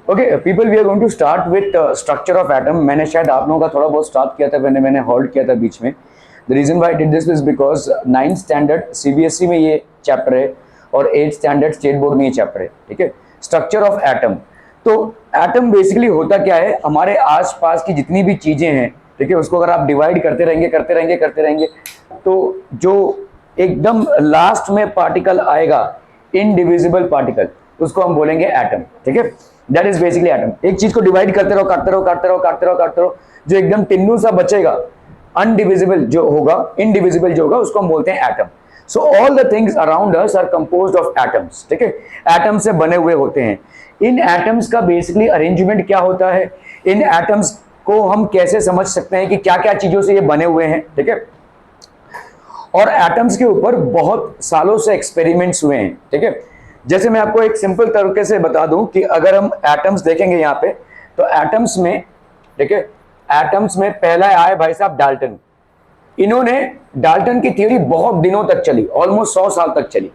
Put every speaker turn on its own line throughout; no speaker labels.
Okay people, we are going to start with structure of atom. मैंने शायद आप लोगों का थोड़ा बहुत स्टार्ट किया था, मैंने होल्ड किया था बीच में। The reason why did this is because 9th standard CBSE में ये चैप्टर है और 8th स्टैंडर्ड स्टेट बोर्ड में ये चैप्टर है, ठीक है। Structure of atom. तो एटम बेसिकली होता क्या है, हमारे आसपास की जितनी भी चीजें हैं, ठीक है, उसको अगर आप डिवाइड करते रहेंगे तो जो एकदम लास्ट में पार्टिकल आएगा, इनडिविजिबल पार्टिकल, उसको हम बोलेंगे एटम, ठीक है। That is basically atom. एक चीज को डिवाइड करते रहो, जो एकदम टिन्नू सा बचेगा, अनडिविजिबल जो होगा, इनडिविजिबल जो होगा, उसको हम बोलते हैं atom. So all the things around us are composed of atoms, ठीक है। एटम से बने हुए होते हैं। इन एटम्स का बेसिकली अरेंजमेंट क्या होता है, इन एटम्स को हम कैसे समझ सकते हैं कि क्या क्या चीजों से ये बने हुए हैं, ठीक है। और एटम्स के ऊपर बहुत सालों से एक्सपेरिमेंट्स हुए हैं, ठीक है। जैसे मैं आपको एक सिंपल तरीके से बता दूं कि अगर हम एटम्स देखेंगे यहाँ पे, तो एटम्स में, ठीक है, एटम्स में पहला आए भाई साहब डाल्टन। इन्होंने, डाल्टन की थ्योरी बहुत दिनों तक चली, ऑलमोस्ट 100 साल तक चली।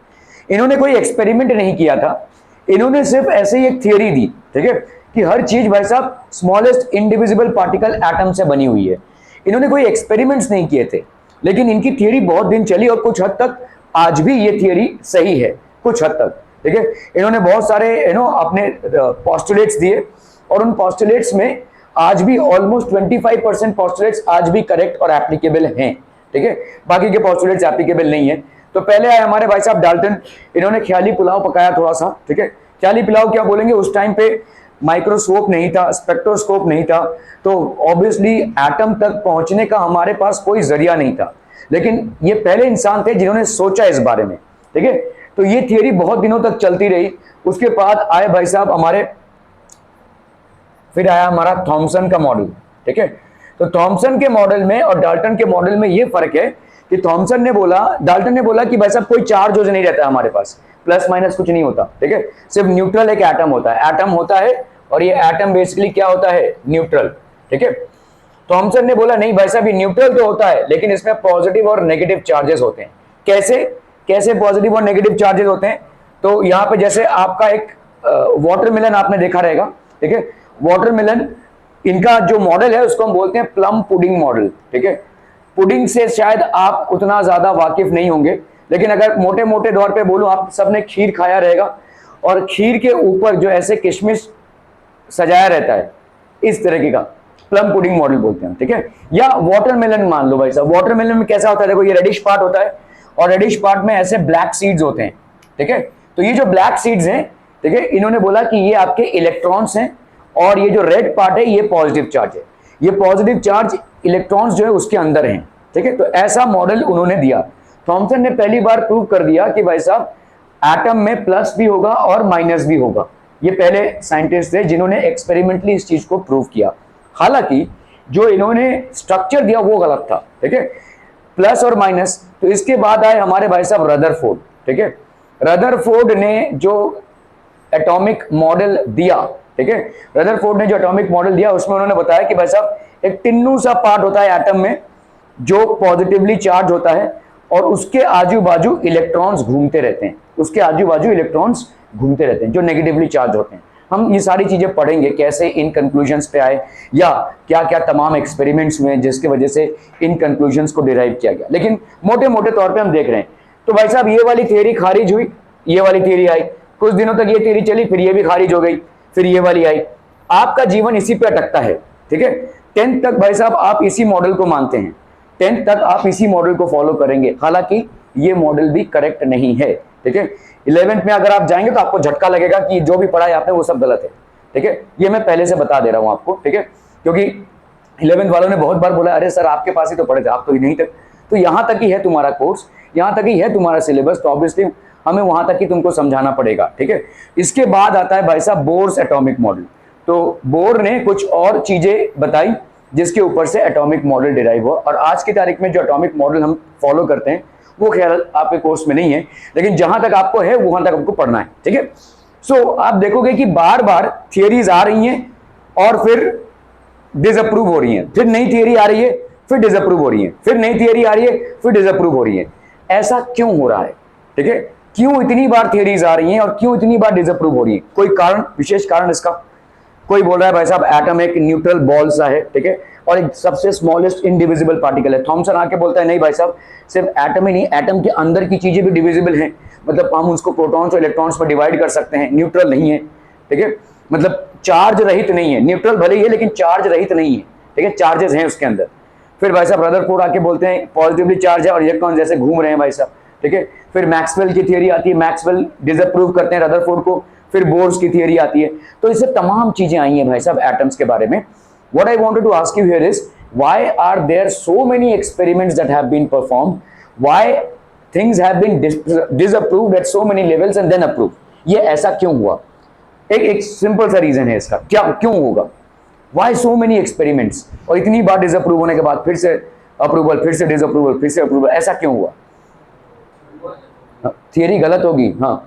इन्होंने कोई एक्सपेरिमेंट नहीं किया था, इन्होंने सिर्फ ऐसे ही एक थ्योरी दी, ठीक है, कि हर चीज भाई साहब स्मॉलेस्ट इंडिविजिबल पार्टिकल एटम से बनी हुई है। इन्होंने कोई एक्सपेरिमेंट्स नहीं किए थे, लेकिन इनकी थ्योरी बहुत दिन चली और कुछ हद तक आज भी ये थ्योरी सही है, कुछ हद तक, ठीक है। इन्होंने बहुत सारे अपने पोस्टुलेट्स दिए और उन पोस्टुलेट्स में आज भी ऑलमोस्ट 25% पोस्टुलेट्स आज भी करेक्ट और एप्लीकेबल हैं, ठीक है। बाकी के पोस्टुलेट्स एप्लीकेबल नहीं है। तो पहले आए हमारे भाई साहब डाल्टन, इन्होंने ख्याली पुलाव पकाया थोड़ा सा, ठीक है। ख्याली पुलाव क्या बोलेंगे, उस टाइम पे माइक्रोस्कोप नहीं था, स्पेक्ट्रोस्कोप नहीं था, तो ऑब्वियसली एटम तक पहुंचने का हमारे पास कोई जरिया नहीं था। लेकिन ये पहले इंसान थे जिन्होंने सोचा इस बारे में, ठीक है। तो ये थियरी बहुत दिनों तक चलती रही। उसके बाद आए भाई साहब हमारे, फिर आया हमारा थॉमसन का मॉडल, ठीक है। तो थॉमसन के मॉडल में और डाल्टन के मॉडल में ये फर्क है कि डाल्टन ने बोला कि भाई साहब कोई चार्ज जो नहीं रहता है हमारे पास, प्लस माइनस कुछ नहीं होता, ठीक है। सिर्फ न्यूट्रल एक एटम होता है, और ये एटम बेसिकली क्या होता है, न्यूट्रल, ठीक है। थॉमसन ने बोला नहीं भाई साहब ये न्यूट्रल तो होता है, लेकिन इसमें पॉजिटिव और नेगेटिव चार्जेस होते हैं। कैसे पॉजिटिव और नेगेटिव चार्जेस होते हैं, तो यहाँ पे जैसे आपका एक वाटरमेलन आपने देखा रहेगा, ठीक है। वाटरमेलन, इनका जो मॉडल है उसको हम बोलते हैं प्लम पुडिंग मॉडल, ठीक है। पुडिंग से शायद आप उतना ज्यादा वाकिफ नहीं होंगे, लेकिन अगर मोटे मोटे तौर पे बोलूं, आप सबने खीर खाया रहेगा और खीर के ऊपर जो ऐसे किशमिश सजाया रहता है, इस तरीके का प्लम पुडिंग मॉडल बोलते हैं, ठीक है। या वाटरमेलन मान लो भाई साहब, वाटरमेलन में कैसा होता है, देखो ये रेडिश पार्ट होता है और रेडिश पार्ट में ऐसे ब्लैक सीड्स होते हैं, ठीक है। तो ये जो ब्लैक सीड्स हैं, ठीक है, इन्होंने बोला कि ये आपके इलेक्ट्रॉन्स हैं और ये जो रेड पार्ट है ये पॉजिटिव चार्ज है। ये पॉजिटिव चार्ज इलेक्ट्रॉन्स जो है उसके अंदर हैं, ठीक है। तो ऐसा मॉडल उन्होंने दिया। थॉमसन ने पहली बार प्रूव कर दिया कि भाई साहब एटम में प्लस भी होगा और माइनस भी होगा। ये पहले साइंटिस्ट थे जिन्होंने एक्सपेरिमेंटली इस चीज को प्रूव किया। हालांकि जो इन्होंने स्ट्रक्चर दिया वो गलत था, ठीक है, प्लस और माइनस। तो इसके बाद आए हमारे भाई साहब रदरफोर्ड, ठीक है। रदरफोर्ड ने जो एटॉमिक मॉडल दिया, ठीक है, रदरफोर्ड ने जो एटॉमिक मॉडल दिया उसमें उन्होंने बताया कि भाई साहब एक टिन्नू सा पार्ट होता है एटम में जो पॉजिटिवली चार्ज होता है और उसके आजू बाजू इलेक्ट्रॉन्स घूमते रहते हैं, जो नेगेटिवली चार्ज होते हैं। हम ये सारी चीजें पढ़ेंगे, कैसे इन कंक्लूजन्स पे आए या क्या क्या तमाम एक्सपेरिमेंट्स हुए जिसकी वजह से इन कंक्लूजन्स को डिराइव किया गया। लेकिन मोटे मोटे तौर पे हम देख रहे हैं। तो भाई साहब ये वाली थियरी खारिज हुई, ये वाली थियरी आई, कुछ दिनों तक ये थियरी चली, फिर ये भी खारिज हो गई, फिर ये वाली आई। आपका जीवन इसी पे अटकता है, ठीक है। 10th तक भाई साहब आप इसी मॉडल को मानते हैं, 10th तक आप इसी मॉडल को फॉलो करेंगे। हालांकि ये मॉडल भी करेक्ट नहीं है, ठीक है। 11th में अगर आप जाएंगे तो आपको झटका लगेगा कि जो भी पढ़ा है आपने वो सब गलत है, ठीक है। ये मैं पहले से बता दे रहा हूं आपको, ठीक है, क्योंकि 11th वालों ने बहुत बार बोला अरे सर आपके पास ही तो पढ़े थे, आप तो नहीं तक। तो यहां तक ही है तुम्हारा कोर्स, यहां तक ही है तुम्हारा सिलेबस, तो ऑब्वियसली हमें वहां तक ही तुमको समझाना पड़ेगा, ठीक है। इसके बाद आता है भाई साहब बोर्स एटॉमिक मॉडल। तो बोर ने कुछ और चीजें बताई जिसके ऊपर से एटॉमिक मॉडल डिराइव हुआ। और आज की तारीख में जो एटॉमिक मॉडल हम फॉलो करते हैं वो ख्याल आपके कोर्स में नहीं है, लेकिन जहां तक आपको है वहां तक आपको पढ़ना है, ठीक है। सो आप देखोगे कि बार बार थियरीज आ रही हैं और फिर डिसअप्रूव हो रही हैं, फिर नई थियरी आ रही है, फिर डिसअप्रूव हो रही है, फिर नई थियरी आ रही है, फिर डिसअप्रूव हो रही है। ऐसा क्यों हो रहा है, ठीक है। क्यों इतनी बार थियरीज आ रही हैं और क्यों इतनी बार डिसअप्रूव हो रही है, कोई कारण, विशेष कारण इसका? कोई बोल रहा है भाई साहब एटम एक न्यूट्रल बॉल सा है, ठीक है, और एक सबसे स्मॉलेस्ट इनडिविजिबल पार्टिकल है। थॉमसन आके बोलता है नहीं भाई साहब, सिर्फ एटम ही नहीं, एटम के अंदर की चीजें भी डिविजिबल हैं, मतलब हम उसको प्रोटॉन्स और इलेक्ट्रॉन्स में डिवाइड कर सकते हैं, न्यूट्रल नहीं है, ठीक है, मतलब चार्ज रहित नहीं है, न्यूट्रल भले ही है लेकिन चार्ज रहित नहीं है, ठीक है, चार्जेस हैं उसके अंदर। फिर भाई साहब रदरफोर्ड आके बोलते हैं पॉजिटिवली चार्ज है और इलेक्ट्रॉन जैसे घूम रहे हैं भाई साहब, ठीक है। फिर मैक्सवेल की थियरी आती है, मैक्सवेल डिसअप्रूव करते हैं रदरफोर्ड को। फिर बोर्स की थियरी आती है। तो इससे तमाम चीजें आई हैं भाई साहब एटम्स के बारे में। What I wanted to ask you here is why are there so many experiments that have been performed, why things have been disapproved at so many levels and then approved. ये ऐसा क्यों हुआ? एक simple सा reason है इसका, क्या क्यों होगा, व्हाई सो मेनी एक्सपेरिमेंट्स, और इतनी बार डिसअप्रूव होने के बाद फिर से अप्रूवल, फिर से डिसअप्रूवल, फिर से अप्रूवल, ऐसा क्यों हुआ? थियरी गलत होगी, हाँ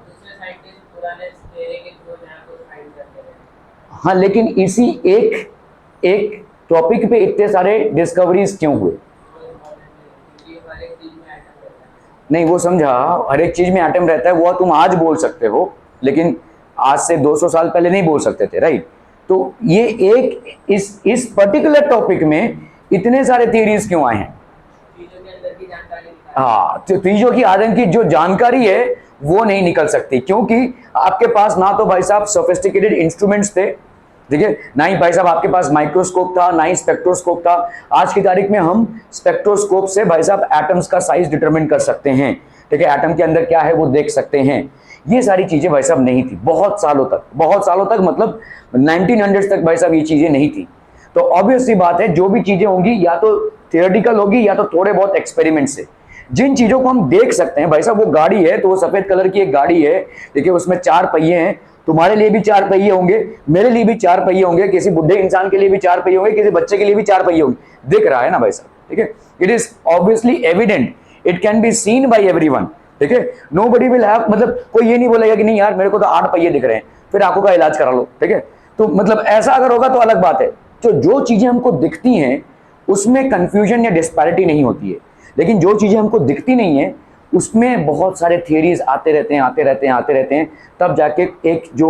हाँ, लेकिन इसी एक एक टॉपिक पे इतने सारे डिस्कवरीज क्यों हुए? नहीं वो समझा, हर एक चीज में एटम रहता है, वो तुम आज बोल सकते हो लेकिन आज से 200 साल पहले नहीं बोल सकते थे, राइट? तो ये एक इस पर्टिकुलर टॉपिक में इतने सारे थियरीज क्यों आए हैं? हाँ, तो त्रिज्यों की आदम की जो जानकारी है वो नहीं निकल सकती, क्योंकि आपके पास ना तो भाई साहब सोफिस्टिकेटेड इंस्ट्रूमेंट्स थे, ठीक है, ना ही भाई साहब आपके पास माइक्रोस्कोप था, ना ही स्पेक्ट्रोस्कोप था। आज की तारीख में हम स्पेक्ट्रोस्कोप से भाई साहब एटम्स का साइज डिटरमिन कर सकते हैं, ठीक है, एटम के अंदर क्या है वो देख सकते हैं। ये सारी चीजें भाई साहब नहीं थी बहुत सालों तक, मतलब 1900 तक भाई साहब ये चीजें नहीं थी। तो ऑब्वियस सी बात है, जो भी चीजें होंगी या तो थियोरेटिकल होगी या तो थोड़े बहुत एक्सपेरिमेंट से। जिन चीजों को हम देख सकते हैं भाई साहब, वो गाड़ी है तो वो सफेद कलर की एक गाड़ी है, देखिए उसमें 4 पहिए हैं, तुम्हारे लिए भी 4 पहिए होंगे, मेरे लिए भी 4 पहिए होंगे, किसी बुढ़े इंसान के लिए भी 4 पहिए होंगे, किसी बच्चे के लिए भी 4 पहिए होंगे, दिख रहा है ना भाई साहब, ठीक है, it is obviously evident, it can be seen by everyone, ठीक है, नोबडी विल हैव, मतलब कोई ये नहीं बोलेगा कि नहीं यार मेरे को तो 8 पहिए दिख रहे हैं, फिर आंखों का इलाज करा लो, ठीक है। तो मतलब ऐसा अगर होगा तो अलग बात है। तो जो चीजें हमको दिखती हैं उसमें कंफ्यूजन या डिस्पैरिटी नहीं होती है, लेकिन जो चीजें हमको दिखती नहीं है उसमें बहुत सारे थियरीज आते रहते हैं, तब जाके एक जो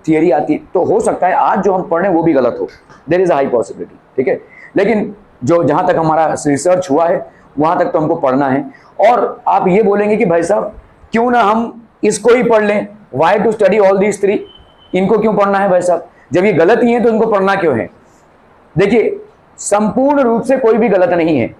थियरी आती। तो हो सकता है आज जो हम पढ़ रहे हैं वो भी गलत हो, there is a high possibility, ठीक है, लेकिन जो जहां तक हमारा रिसर्च हुआ है वहां तक तो हमको पढ़ना है। और आप ये बोलेंगे कि भाई साहब क्यों ना हम इसको ही पढ़ लें, why to study all these 3, इनको क्यों पढ़ना है भाई साहब, जब ये गलत ही है तो इनको पढ़ना क्यों है? देखिए संपूर्ण रूप से कोई भी गलत नहीं है,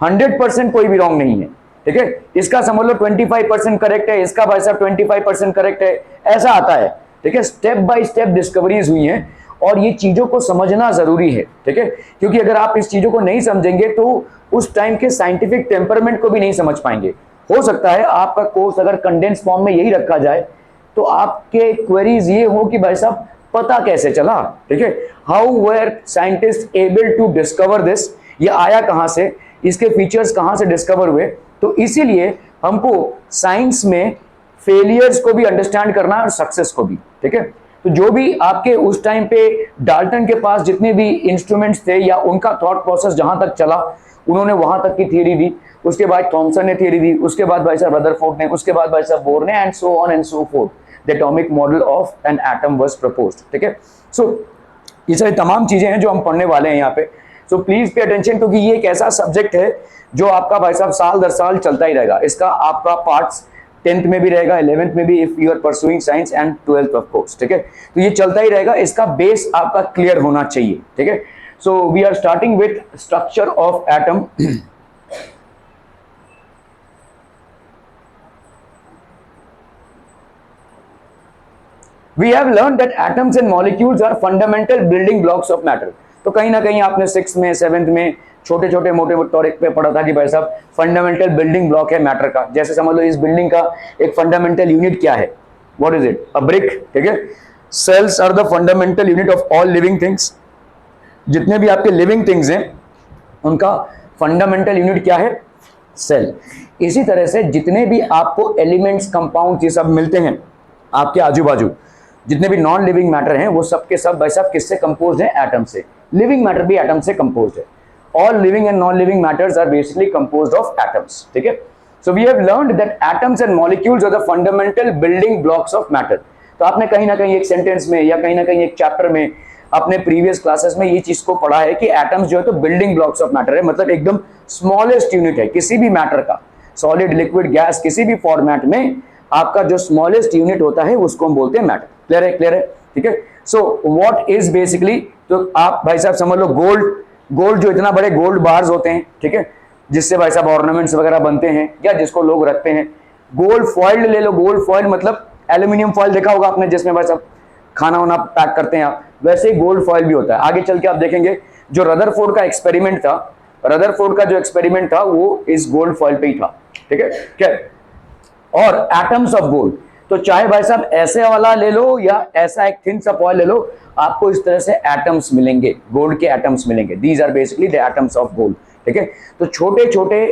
100% कोई भी रॉन्ग नहीं है, ठीक है, इसका समझ लो 25% करेक्ट है, इसका भाई साहब 25% करेक्ट है, ऐसा आता है, ठीक है। स्टेप बाय स्टेप डिस्कवरीज हुई हैं और ये चीजों को समझना जरूरी है, ठीक है, क्योंकि अगर आप इस चीजों को नहीं समझेंगे तो उस टाइम के साइंटिफिक टेम्परमेंट को भी नहीं समझ पाएंगे। हो सकता है आपका कोर्स अगर कंडेंस फॉर्म में यही रखा जाए तो आपके क्वेरीज ये हो कि भाई साहब पता कैसे चला, ठीक है, how were scientist able to discover this, ये आया कहां से, इसके फीचर्स कहां से डिस्कवर हुए। तो इसीलिए हमको साइंस में फेलियर्स को भी अंडरस्टैंड करना है और सक्सेस को भी, ठीक है। तो जो भी आपके उस टाइम पे डाल्टन के पास जितने भी इंस्ट्रूमेंट्स थे या उनका थॉट प्रोसेस जहां तक चला, उन्होंने वहां तक की थियरी दी, उसके बाद थॉमसन ने थियरी दी, उसके बाद भाई साहब रदरफोर्ड ने, उसके बाद भाई साहब बोर ने, and so on and so fourth, the atomic model of an atom was proposed, ठीक है। सो ये सारी तमाम चीजें हैं जो हम पढ़ने वाले हैं यहाँ पे। सो प्लीज पे अटेंशन, क्योंकि ये एक ऐसा सब्जेक्ट है जो आपका भाई साहब साल दर साल चलता ही रहेगा। इसका आपका पार्ट्स 10th में भी रहेगा, 11th में भी, if you are pursuing science, and 12th of course, ठीक है। तो ये चलता ही रहेगा, इसका बेस आपका क्लियर होना चाहिए, ठीक है। So we are starting with structure of atom. We have learned that atoms and molecules are fundamental building blocks of matter. तो कहीं ना कहीं आपने 6th में 7th में छोटे छोटे मोटे टॉपिक पे पढ़ा था कि भाई साहब फंडामेंटल बिल्डिंग ब्लॉक है मैटर का। जैसे समझ लो इस बिल्डिंग का एक फंडामेंटल यूनिट क्या है, what is it, a brick, ठीक है। Cells are the fundamental unit of all living things. जितने भी आपके लिविंग थिंग्स हैं उनका फंडामेंटल यूनिट क्या है, सेल। इसी तरह से जितने भी आपको एलिमेंट्स, कंपाउंड, ये सब मिलते हैं आपके आजू बाजू, जितने भी नॉन लिविंग मैटर हैं वो सब के सब भाई साहब किससे कंपोज्ड है, एटम से। लिविंग मैटर भी एटम से कंपोज्ड है। All living and non living matters are basically composed of atoms, ठीक है। So we have learned that atoms and molecules are the fundamental building blocks of matter. तो आपने कहीं ना कहीं एक सेंटेंस में या कहीं ना कहीं एक चैप्टर में अपने प्रीवियस क्लासेस में ये चीज को पढ़ा है कि एटम्स जो है तो बिल्डिंग ब्लॉक्स ऑफ मैटर है, मतलब एकदम स्मॉलेस्ट यूनिट है किसी भी मैटर का, सॉलिड लिक्विड गैस किसी भी फॉर्मेट में आपका जो स्मॉलेस्ट यूनिट होता है उसको हम बोलते हैं मैटर। क्लियर है? क्लियर है? ठीक है। सो व्हाट इज बेसिकली, तो आप भाई साहब समझ लो गोल्ड जो इतना बड़े गोल्ड बार्स होते हैं, ठीक है, जिससे भाई साहब ऑर्नामेंट्स वगैरह बनते हैं या जिसको लोग रखते हैं। गोल्ड फॉइल ले लो, गोल्ड फॉइल मतलब एल्यूमिनियम फॉइल देखा होगा आपने जिसमें भाई साहब खाना वाना पैक करते हैं आप, वैसे ही गोल्ड फॉइल भी होता है। आगे चल के आप देखेंगे जो रदरफोर्ड का एक्सपेरिमेंट था, रदरफोर्ड का जो एक्सपेरिमेंट था वो इस गोल्ड फॉइल पे ही था। ठीक है क्या? और एटम्स ऑफ गोल्ड, तो चाहे भाई साहब ऐसे वाला ले लो या ऐसा एक थिन सा फॉइल ले लो, आपको इस तरह से एटम्स मिलेंगे, गोल्ड के एटम्स मिलेंगे। These are basically the atoms of gold. ठीक है, तो छोटे छोटे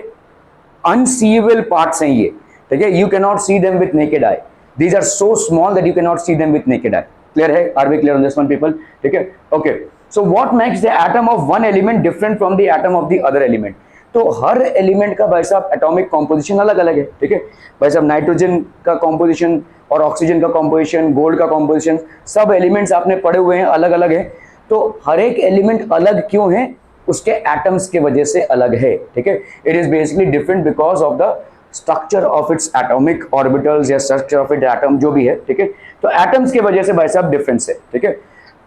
अनसीएबल पार्ट्स हैं ये। ठीक है, you can not see them with naked eye, these are so small that you can not see them with naked eye. Clear है? Are we clear on this one people? ठीक है, okay. So what makes the atom of one element different from the atom of the other element? तो हर element का भाई साहब atomic composition अलग अलग है। ठीक है भाई साहब, नाइट्रोजन का कॉम्पोजिशन और ऑक्सीजन का कॉम्पोजिशन, गोल्ड का कॉम्पोजिशन, सब एलिमेंट्स आपने पढ़े हुए हैं, अलग अलग है। तो हर एक एलिमेंट अलग क्यों है? उसके एटम्स के वजह से अलग है। ठीक है, it is basically different because of the structure of its atomic orbitals या स्ट्रक्चर ऑफ इट एटम जो भी है। ठीक है, तो एटम्स के वजह से भाई साहब डिफरेंस है। ठीक है,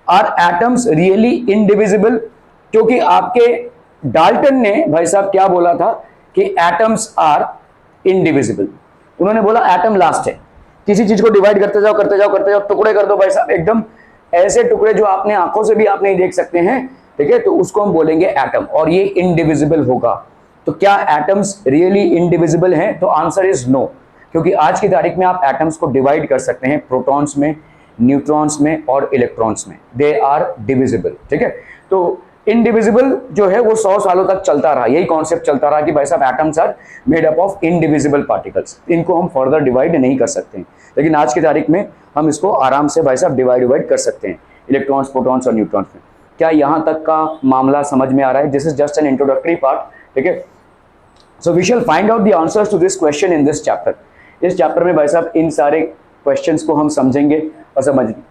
आर एटम्स रियली इनडिविजिबल? क्योंकि आपके डाल्टन ने भाई साहब क्या बोला था कि एटम्स आर इनडिविजिबल। उन्होंने बोला एटम लास्ट है, किसी चीज को डिवाइड करते जाओ करते जाओ करते जाओ, टुकड़े कर दो भाई साहब, एकदम ऐसे टुकड़े जो आपने आंखों से भी आप नहीं देख सकते हैं। ठीक है, तो उसको हम बोलेंगे एटम, और ये इनडिविजिबल होगा। तो क्या एटम्स रियली इनडिविजिबल हैं? तो आंसर इज नो, क्योंकि आज की तारीख में आप एटम्स को डिवाइड कर सकते हैं प्रोटॉन्स में, न्यूट्रॉन्स में और इलेक्ट्रॉन्स में, दे आर डिविजिबल। ठीक है, तो इनडिविजिबल जो है वो 100 सालों तक चलता रहा, यही कॉन्सेप्ट चलता रहा कि भाई साहब atoms are made up of indivisible particles, इनको हम फर्दर डिवाइड नहीं कर सकते हैं। लेकिन आज की तारीख में हम इसको आराम से भाई साहब डिवाइड कर सकते हैं इलेक्ट्रॉन्स, प्रोटॉन्स और न्यूट्रॉन्स में। क्या यहाँ तक का मामला समझ में आ रहा है? This is just an introductory part. ठीक है, so we shall find out the answers to this question in this chapter. इस चैप्टर में भाई साहब इन सारे क्वेश्चंस को हम समझेंगे और समझेंगे।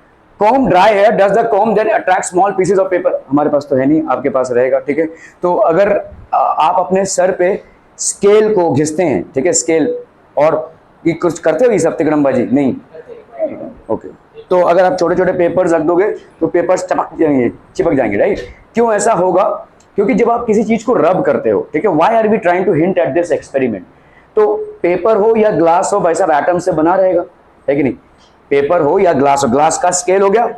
कॉम ड्राई है, does the comb then attract small pieces of paper? हमारे पास तो है नहीं, आपके पास रहेगा। ठीक है, तो अगर आप अपने सर पे स्केल को घिसते हैं, ठीक है, स्केल, और ये कुछ करते हो ये सब तिकड़मबाजी नहीं, ओके, तो अगर आप छोटे छोटे पेपर्स रख दोगे तो पेपर्स चिपक जाएंगे, राइट? क्यों ऐसा होगा? क्योंकि जब आप किसी चीज को रब करते हो, ठीक है, why are we trying to hint at this experiment? तो पेपर हो या ग्लास हो भाई साहब एटम से बना रहेगा, है कि नहीं? पेपर हो या ग्लास हो, ग्लास का स्केल हो गया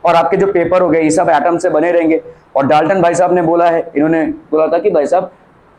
और आपके जो पेपर हो गए ये सब एटम से बने रहेंगे। और डाल्टन भाई साहब ने बोला है, इन्होंने बोला था कि भाई साहब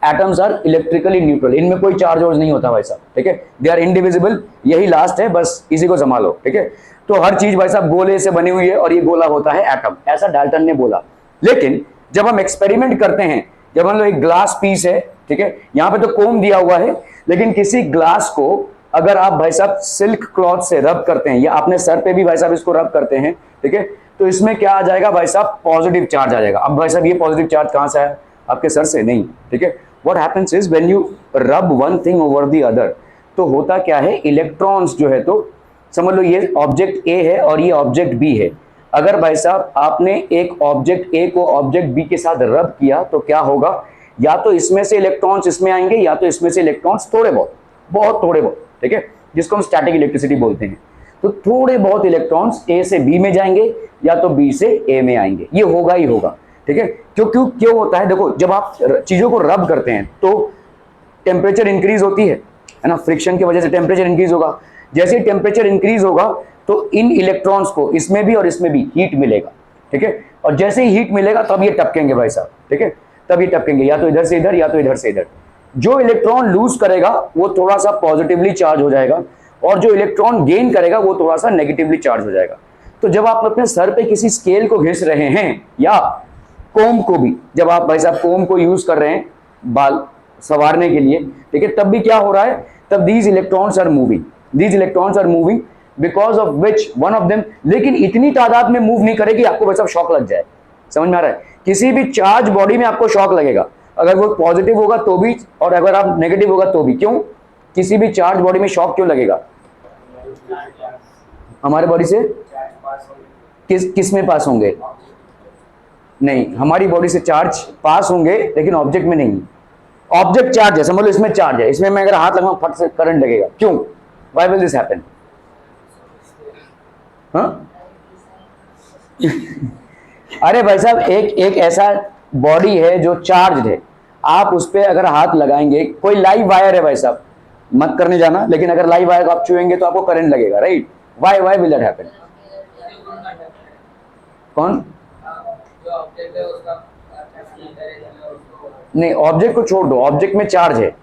एटम्स आर इलेक्ट्रिकली न्यूट्रल, इनमें कोई चार्ज वार्ज नहीं होता भाई साहब। ठीक है, दे आर इनडिविजिबल, यही लास्ट है, बस इसी को संभालो। ठीक है, तो हर चीज भाई साहब गोले से बनी हुई है और ये गोला होता है एटम, ऐसा डाल्टन ने बोला। लेकिन जब हम एक्सपेरिमेंट करते हैं, जब हम लोग एक ग्लास पीस है, ठीक है, यहाँ पे तो कोम दिया हुआ है, लेकिन किसी ग्लास को अगर आप भाई साहब सिल्क क्लॉथ से रब करते हैं या अपने सर पे भी भाई साहब इसको रब करते हैं, ठीक है, तो इसमें क्या आ जाएगा भाई साहब? पॉजिटिव चार्ज आ जाएगा। अब भाई साहब ये पॉजिटिव चार्ज कहां से आया? आपके सर से नहीं। ठीक है, what happens is when you rub one thing over the other, तो होता क्या है, इलेक्ट्रॉन्स जो है, तो समझ लो ये ऑब्जेक्ट ए है और ये ऑब्जेक्ट बी है। अगर भाई साहब आपने एक ऑब्जेक्ट ए को ऑब्जेक्ट बी के साथ रब किया तो क्या होगा? या तो इसमें से इलेक्ट्रॉन्स इसमें आएंगे या तो इसमें से इलेक्ट्रॉन्स थोड़े बहुत थोड़े बहुत, ठीक है, जिसको हम स्टैटिक इलेक्ट्रिसिटी बोलते हैं। तो थोड़े बहुत इलेक्ट्रॉन्स ए से बी में जाएंगे या तो बी से ए में आएंगे, ये होगा ही होगा। ठीक है, क्यों होता है? देखो, जब आप चीजों को रब करते हैं तो टेम्परेचर इंक्रीज होती है ना, फ्रिक्शन की वजह से टेम्परेचर इंक्रीज होगा। जैसे ही टेम्परेचर इंक्रीज होगा तो इन इलेक्ट्रॉन्स को इसमें भी और इसमें भी हीट मिलेगा। ठीक है, और जैसे ही हीट मिलेगा तब ये टपकेंगे भाई साहब। ठीक है, तब ये टपकेंगे या तो इधर से इधर या तो इधर से इधर। जो इलेक्ट्रॉन लूज करेगा वो थोड़ा सा पॉजिटिवली चार्ज हो जाएगा और जो इलेक्ट्रॉन गेन करेगा वो थोड़ा सा नेगेटिवली चार्ज हो जाएगा। तो जब आप अपने सर पे किसी स्केल को घिस रहे हैं या कोम को भी, जब आप भाई साहब कोम को यूज कर रहे हैं बाल संवारने के लिए, ठीक है, तब भी क्या हो रहा है? तब these electrons are moving because of which one of them, लेकिन इतनी तादाद में मूव नहीं करेगी आपको भाई साहब शॉक लग जाए। समझ में आ रहा है? किसी भी चार्ज बॉडी में आपको शॉक लगेगा, अगर वो पॉजिटिव होगा तो भी और अगर आप नेगेटिव होगा तो भी। क्यों? किसी भी चार्ज बॉडी में शॉक क्यों लगेगा? हमारे बॉडी से किस में पास होंगे? नहीं, हमारी बॉडी से चार्ज पास होंगे लेकिन ऑब्जेक्ट में नहीं। ऑब्जेक्ट चार्ज है, समझ लो इसमें चार्ज है, इसमें मैं अगर हाथ लगाऊं फट से करंट लगेगा। क्यों? Why will this happen? हाँ अरे भाई साहब, एक ऐसा बॉडी है जो चार्ज है, आप उस पर अगर हाथ लगाएंगे, कोई लाइव वायर है भाई साहब, मत करने जाना, लेकिन अगर लाइव वायर को आप छुएंगे तो आपको करंट लगेगा, right? Why will that happen? कौन? नहीं, ऑब्जेक्ट को छोड़ दो, ऑब्जेक्ट में चार्ज है।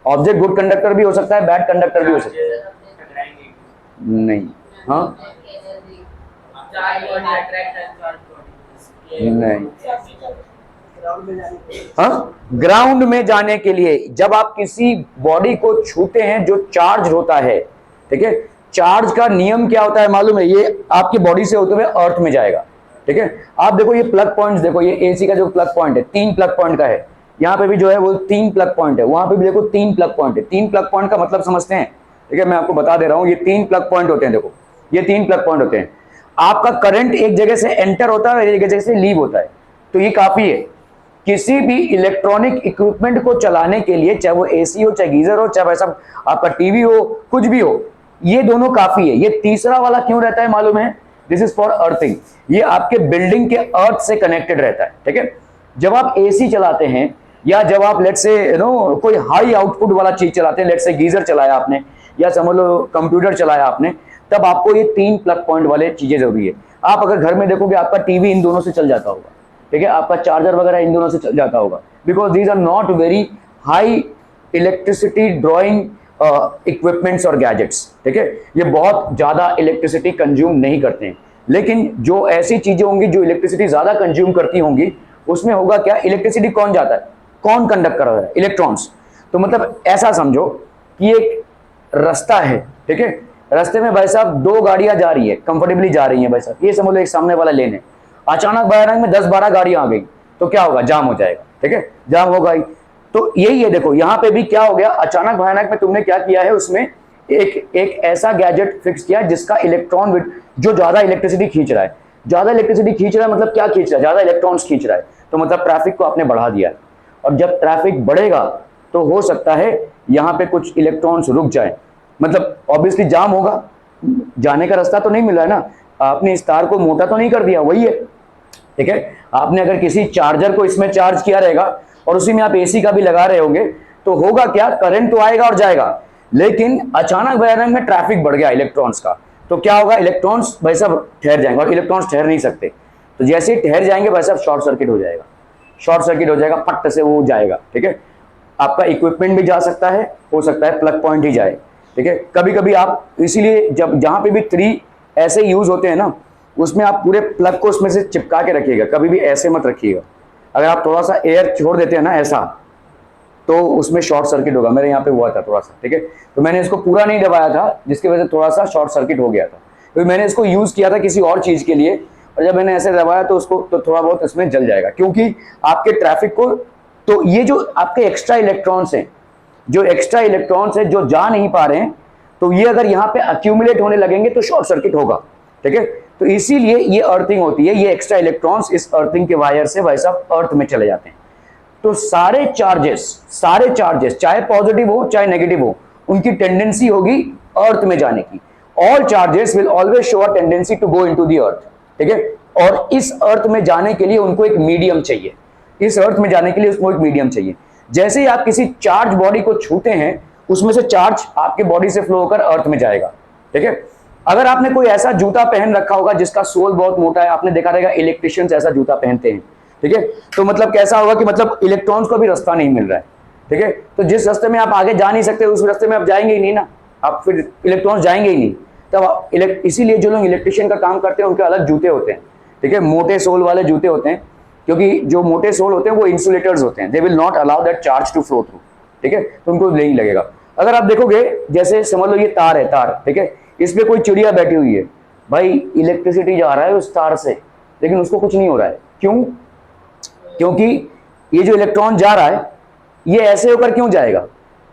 ऑब्जेक्ट गुड कंडक्टर भी हो सकता है, बैड कंडक्टर भी हो सकता है। नहीं, हाँ नहीं, हाँ ग्राउंड में जाने के लिए जब आप किसी बॉडी को छूते हैं जो चार्ज होता है, ठीक है, चार्ज का नियम क्या होता है मालूम है? ये आपकी बॉडी से होते हुए अर्थ में जाएगा, ठीक है। आप देखो ये प्लग पॉइंट्स, देखो ये एसी का जो प्लग पॉइंट है 3 प्लग पॉइंट का है, यहाँ पे भी जो है वो 3 प्लग पॉइंट है, वहां पे भी देखो 3 प्लग पॉइंट है। 3 प्लग पॉइंट का मतलब समझते हैं, ठीक है, मैं आपको बता दे रहा हूँ। ये 3 प्लग पॉइंट होते हैं, देखो ये 3 प्लग पॉइंट होते हैं। आपका करंट एक जगह से एंटर होता है और एक जगह से लीव होता है, तो ये काफी है किसी भी इलेक्ट्रॉनिक इक्विपमेंट को चलाने के लिए, चाहे वो एसी हो, चाहे गीजर हो, चाहे वैसा आपका टीवी हो, कुछ भी हो, ये दोनों काफी है। ये तीसरा वाला क्यों रहता है मालूम है? This is for earthing. ये आपके बिल्डिंग के अर्थ से कनेक्टेड रहता है, ठीक है। जब आप एसी चलाते हैं या जब आप लेट्स से कोई हाई आउटपुट वाला चीज चलाते हैं, लेट्स से गीजर चलाया आपने या समझ लो कंप्यूटर चलाया आपने, तब आपको ये 3 प्लग पॉइंट वाले चीजें जरूरी है। आप अगर घर में देखोगे आपका टीवी इन दोनों से चल जाता होगा, ठीक है, आपका चार्जर वगैरह इन दोनों से चल जाता होगा, because these are not very high electricity drawing equipments और गैजेट्स, ठीक है, ये बहुत ज्यादा इलेक्ट्रिसिटी कंज्यूम नहीं करते हैं। लेकिन जो ऐसी चीजें होंगी जो इलेक्ट्रिसिटी ज्यादा कंज्यूम करती होंगी, उसमें होगा क्या? इलेक्ट्रिसिटी कौन जाता है, कौन कंडक्ट कर रहा है? इलेक्ट्रॉन्स। तो मतलब ऐसा समझो कि एक रास्ता है, ठीक है, रास्ते में भाई साहब 2 गाड़ियां जा रही है, कंफर्टेबली जा रही है भाई साहब, ये समझ लो एक सामने वाला लेन है, अचानक भयानक में 10-12 गाड़ियां आ गई, तो क्या होगा? जाम हो जाएगा, ठीक है, जाम होगा ही। तो यही है, देखो यहाँ पे भी क्या हो गया, अचानक भयानक में तुमने क्या किया है, उसमें एक ऐसा गैजेट फिक्स किया जिसका इलेक्ट्रॉन जो ज्यादा इलेक्ट्रिसिटी खींच रहा है। ज्यादा इलेक्ट्रिसिटी खींच रहा है मतलब क्या खींच रहा है? ज्यादा इलेक्ट्रॉन्स खींच रहा है, तो मतलब ट्रैफिक को आपने बढ़ा दिया है। और जब ट्रैफिक बढ़ेगा तो हो सकता है यहाँ पे कुछ इलेक्ट्रॉन्स रुक जाए, मतलब ऑब्वियसली जाम होगा, जाने का रास्ता तो नहीं मिल रहा है ना, आपने इस तार को मोटा तो नहीं कर दिया, वही है, ठीक है। आपने अगर किसी चार्जर को इसमें चार्ज किया रहेगा और उसी में आप एसी का भी लगा रहे होंगे, तो होगा क्या? करंट तो आएगा और जाएगा, लेकिन अचानक भयानक में ट्रैफिक बढ़ गया इलेक्ट्रॉन्स का, तो क्या होगा? इलेक्ट्रॉन्स भाई साहब ठहर जाएंगे, और इलेक्ट्रॉन्स ठहर नहीं सकते, तो जैसे ही ठहर जाएंगे भाई साहब शॉर्ट सर्किट हो जाएगा, शॉर्ट सर्किट हो जाएगा, फट से वो जाएगा, ठीक है। आपका इक्विपमेंट भी जा सकता है, हो सकता है प्लग पॉइंट ही जाए, ठीक है। कभी कभी आप, इसीलिए जब जहां पे भी 3 ऐसे यूज होते हैं ना, उसमें आप पूरे प्लग को उसमें से चिपका के रखिएगा, कभी भी ऐसे मत रखिएगा। अगर आप थोड़ा सा एयर छोड़ देते हैं ना ऐसा, तो उसमें शॉर्ट सर्किट होगा। मेरे यहाँ पे हुआ था थोड़ा सा, ठीक है, तो मैंने इसको पूरा नहीं दबाया था, जिसकी वजह से थोड़ा सा शॉर्ट सर्किट हो गया था, क्योंकि मैंने इसको यूज किया था किसी और चीज के लिए, और जब मैंने ऐसे दबाया तो उसको तो थोड़ा बहुत इसमें जल जाएगा, क्योंकि आपके ट्रैफिक को, तो ये जो आपके एक्स्ट्रा इलेक्ट्रॉन्स हैं, जो एक्स्ट्रा इलेक्ट्रॉन्स हैं जो जा नहीं पा रहे हैं, तो ये अगर यहाँ पे अक्यूमुलेट होने लगेंगे तो शॉर्ट सर्किट होगा, ठीक है। तो इसीलिए ये अर्थिंग होती है, ये एक्स्ट्रा इलेक्ट्रॉन्स इस अर्थिंग के वायर से भाई साहब अर्थ में चले जाते हैं। तो सारे चार्जेस चाहे पॉजिटिव हो चाहे नेगेटिव हो, उनकी टेंडेंसी होगी अर्थ में जाने की। All charges will always show a tendency to go into the earth, ठीक है। और इस अर्थ में जाने के लिए उनको एक मीडियम चाहिए, इस अर्थ में जाने के लिए उसको एक मीडियम चाहिए। जैसे ही आप किसी चार्ज बॉडी को छूते हैं, उसमें से चार्ज आपके बॉडी से फ्लो होकर अर्थ में जाएगा, ठीक है। अगर आपने कोई ऐसा जूता पहन रखा होगा जिसका सोल बहुत मोटा है, आपने देखा रहेगा इलेक्ट्रिशियंस ऐसा जूता पहनते हैं, ठीक है, तो मतलब कैसा होगा कि मतलब इलेक्ट्रॉन्स को भी रास्ता नहीं मिल रहा है, ठीक है। तो जिस रास्ते में आप आगे जा नहीं सकते, उस रास्ते में आप जाएंगे ही नहीं ना, आप फिर इलेक्ट्रॉन्स जाएंगे ही नहीं। तब इसीलिए जो लोग इलेक्ट्रिशियन का काम करते हैं उनके अलग जूते होते हैं, ठीक है, मोटे सोल वाले जूते होते हैं, क्योंकि जो मोटे सोल होते हैं वो इंसुलेटर्स होते हैं, they will not allow that charge to flow through, ठीक है, तो उनको नहीं लगेगा। अगर आप देखोगे, जैसे समझ लो ये तार है, तार, ठीक है, इस पे कोई चिड़िया बैठी हुई है, भाई इलेक्ट्रिसिटी जा रहा है उस तार से, लेकिन उसको कुछ नहीं हो रहा है, क्यों? क्योंकि ये जो इलेक्ट्रॉन जा रहा है, ये ऐसे होकर क्यों जाएगा?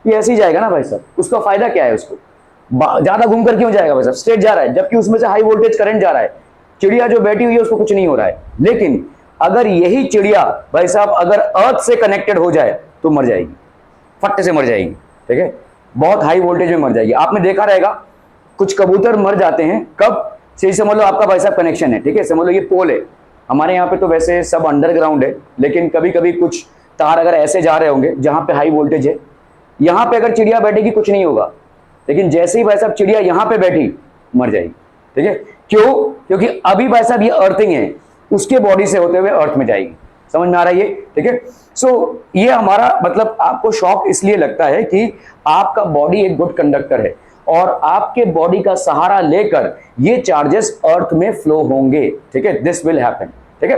ये ऐसे ही जाएगा ना भाई साहब, उसका फायदा क्या है उसको? ज्यादा घूमकर क्यों जाएगा भाई साहब, स्ट्रेट जा रहा है, जबकि उसमें से हाई वोल्टेज करंट जा रहा है। चिड़िया जो बैठी हुई है उसको कुछ नहीं हो रहा है। लेकिन अगर यही चिड़िया भाई साहब अगर अर्थ से कनेक्टेड हो जाए तो मर जाएगी, फट से मर जाएगी, ठीक है, बहुत हाई वोल्टेज में मर जाएगी। आपने देखा रहेगा कुछ कबूतर मर जाते हैं कब से, समझ लो आपका भाई साहब कनेक्शन है, ठीक है, समझ लो ये पोल है, हमारे यहाँ पे तो वैसे सब अंडरग्राउंड है, लेकिन कभी कभी कुछ तार अगर ऐसे जा रहे होंगे जहां पे हाई वोल्टेज है, यहां पे अगर चिड़िया बैठेगी कुछ नहीं होगा, लेकिन जैसे ही भाई साहब चिड़िया यहां पे बैठी मर जाएगी, ठीक है। क्यों? क्योंकि अभी भाई साहब ये अर्थिंग है, उसके बॉडी से होते हुए अर्थ में जाएगी। समझ में आ रहा है ये, ठीक है। सो ये हमारा मतलब आपको शॉक इसलिए लगता है कि आपका बॉडी एक गुड कंडक्टर है और आपके बॉडी का सहारा लेकर ये चार्जेस अर्थ में फ्लो होंगे, ठीक है, दिस विल हैपन, ठीक है।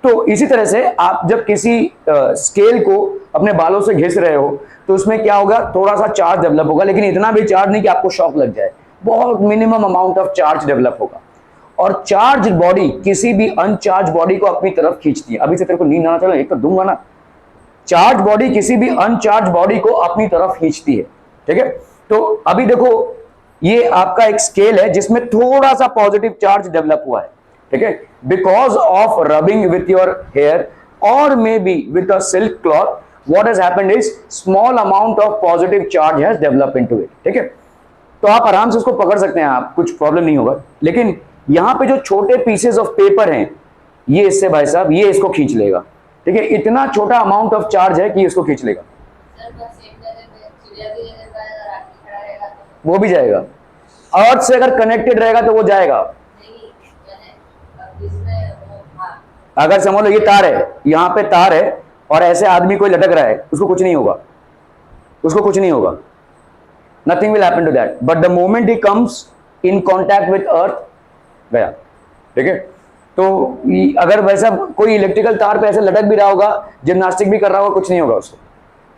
तो इसी तरह से आप जब किसी स्केल को अपने बालों से घिस रहे हो तो उसमें क्या होगा, थोड़ा सा चार्ज डेवलप होगा, लेकिन इतना भी चार्ज नहीं कि आपको शॉक लग जाए, बहुत minimum amount of charge develop होगा। और चार्ज बॉडी किसी भी अनचार्ज बॉडी को अपनी तरफ खींचती है। अभी से तेरे को नींद आना चलो, एक तो दूंगा ना, चार्ज बॉडी किसी भी अनचार्ज बॉडी को अपनी तरफ खींचती है, ठीक है। तो अभी देखो ये आपका एक स्केल है जिसमें थोड़ा सा पॉजिटिव चार्ज डेवलप हुआ है, ठीक है, because of rubbing with your hair और मे be with a silk cloth, what has happened is small amount of positive charge has develop into it, ठीक है। तो आप आराम से उसको पकड़ सकते हैं, आप कुछ प्रॉब्लम नहीं होगा। लेकिन यहां पे जो छोटे पीसेस ऑफ पेपर हैं, ये इससे भाई साहब ये इसको खींच लेगा, ठीक है, इतना छोटा अमाउंट ऑफ चार्ज है कि इसको खींच लेगा, वो भी जाएगा। अर्थ से अगर कनेक्टेड रहेगा तो वो जाएगा। अगर समझ लो ये तार है, यहां पे तार है और ऐसे आदमी कोई लटक रहा है, उसको कुछ नहीं होगा, उसको कुछ नहीं होगा, nothing will happen to that, but the moment he comes in contact with earth गया, ठीक है। तो अगर वैसा कोई इलेक्ट्रिकल तार पे ऐसे लटक भी रहा होगा, जिम्नास्टिक भी कर रहा होगा, कुछ नहीं होगा उसको,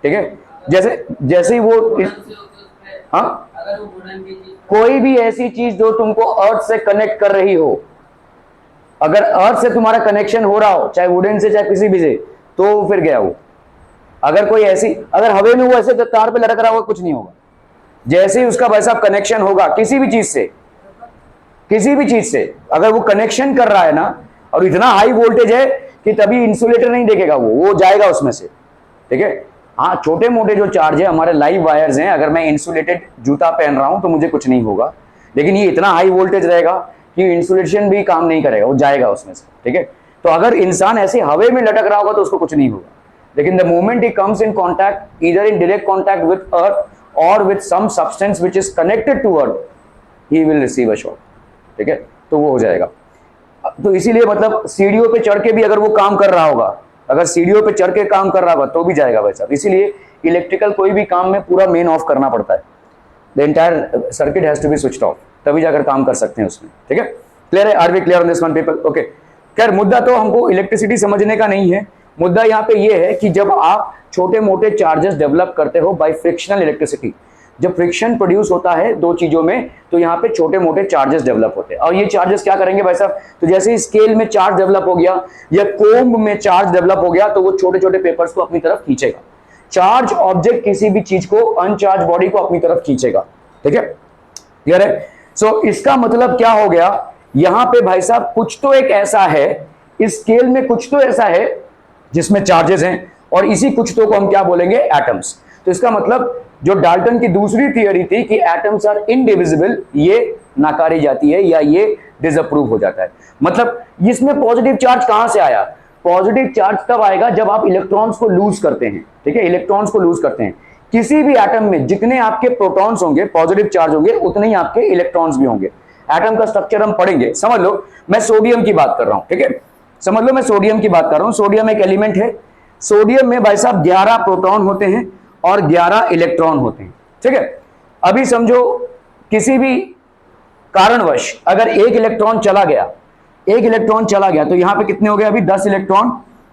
ठीक है। जैसे ही वो हाँ, कोई भी ऐसी चीज जो तुमको अर्थ से कनेक्ट कर रही हो, अगर अर्थ से तुम्हारा कनेक्शन हो रहा हो, चाहे वुडन से चाहे किसी भी से, तो फिर गया वो। अगर कोई ऐसी, अगर हवे में वो ऐसे तार पे लटक रहा होगा, कुछ नहीं होगा। जैसे ही उसका वैसा कनेक्शन होगा किसी भी चीज से, किसी भी चीज से अगर वो कनेक्शन कर रहा है ना, और इतना हाई वोल्टेज है कि तभी इंसुलेटर नहीं देखेगा, वो जाएगा उसमें से, ठीक है। हाँ, छोटे मोटे जो चार्ज है, हमारे लाइव वायर्स हैं, अगर मैं इंसुलेटेड जूता पहन रहा हूं तो मुझे कुछ नहीं होगा, लेकिन ये इतना हाई वोल्टेज रहेगा कि इंसुलेशन भी काम नहीं करेगा, वो जाएगा उसमें से, ठीक है। तो अगर इंसान ऐसे हवे में लटक रहा होगा तो उसको कुछ नहीं होगा, लेकिन the moment he comes in contact, either in direct contact with earth और with some substance which is connected to earth, he will receive a shock, ठीक है। तो वो हो जाएगा। तो इसीलिए मतलब सीढ़ियों पे चढ़ के भी अगर वो काम कर रहा होगा, अगर सीढ़ियों पे चढ़ के काम कर रहा होगा तो भी जाएगा भाई साहब। इसीलिए इलेक्ट्रिकल कोई भी काम में पूरा मेन ऑफ करना पड़ता है, the entire circuit has to be switched off, तभी जाकर काम कर सकते हैं उसमें, ठीक है। क्लियर है? Are we clear on this one people? Okay. खैर, मुद्दा तो हमको इलेक्ट्रिसिटी समझने का नहीं है, मुद्दा यहाँ पे ये है कि जब आप छोटे मोटे चार्जेस डेवलप करते हो बाय फ्रिक्शनल इलेक्ट्रिसिटी, जब फ्रिक्शन प्रोड्यूस होता है दो चीजों में, तो यहाँ पे छोटे मोटे चार्जेस डेवलप होते हैं। और ये चार्जेस क्या करेंगे भाई साहब, तो जैसे ही स्केल में चार्ज डेवलप हो गया या कोम्ब में चार्ज डेवलप हो गया, तो वो छोटे छोटे पेपर्स को अपनी तरफ खींचेगा। चार्ज ऑब्जेक्ट किसी भी चीज को, अनचार्ज बॉडी को अपनी तरफ खींचेगा, ठीक है। क्लियर है? सो इसका मतलब क्या हो गया, यहां पे भाई साहब कुछ तो एक ऐसा है, इस स्केल में कुछ तो ऐसा है जिसमें चार्जेस हैं, और इसी कुछ तो को हम क्या बोलेंगे, एटम्स। तो इसका मतलब जो डाल्टन की दूसरी थियरी थी कि एटम्स आर इनडिविजिबल, ये नकारी जाती है या ये डिसअप्रूव हो जाता है। मतलब इसमें पॉजिटिव चार्ज कहां से आया, पॉजिटिव चार्ज तब आएगा जब आप इलेक्ट्रॉन्स को लूज करते हैं, ठीक है, इलेक्ट्रॉन्स को लूज करते हैं। किसी भी एटम में जितने आपके प्रोटॉन्स होंगे, पॉजिटिव चार्ज होंगे, उतने ही आपके इलेक्ट्रॉन्स भी होंगे। एटम का स्ट्रक्चर हम पढ़ेंगे, समझ लो मैं सोडियम की बात कर रहा हूं, ठीक है, समझ लो मैं सोडियम की बात कर रहा हूं। सोडियम एक एलिमेंट है, सोडियम में भाई साहब 11 प्रोटॉन होते हैं और 11 इलेक्ट्रॉन होते हैं, ठीक है। अभी समझो किसी भी कारणवश अगर एक इलेक्ट्रॉन चला गया, एक इलेक्ट्रॉन चला गया, तो यहां पे कितने हो गए, अभी 10 इलेक्ट्रॉन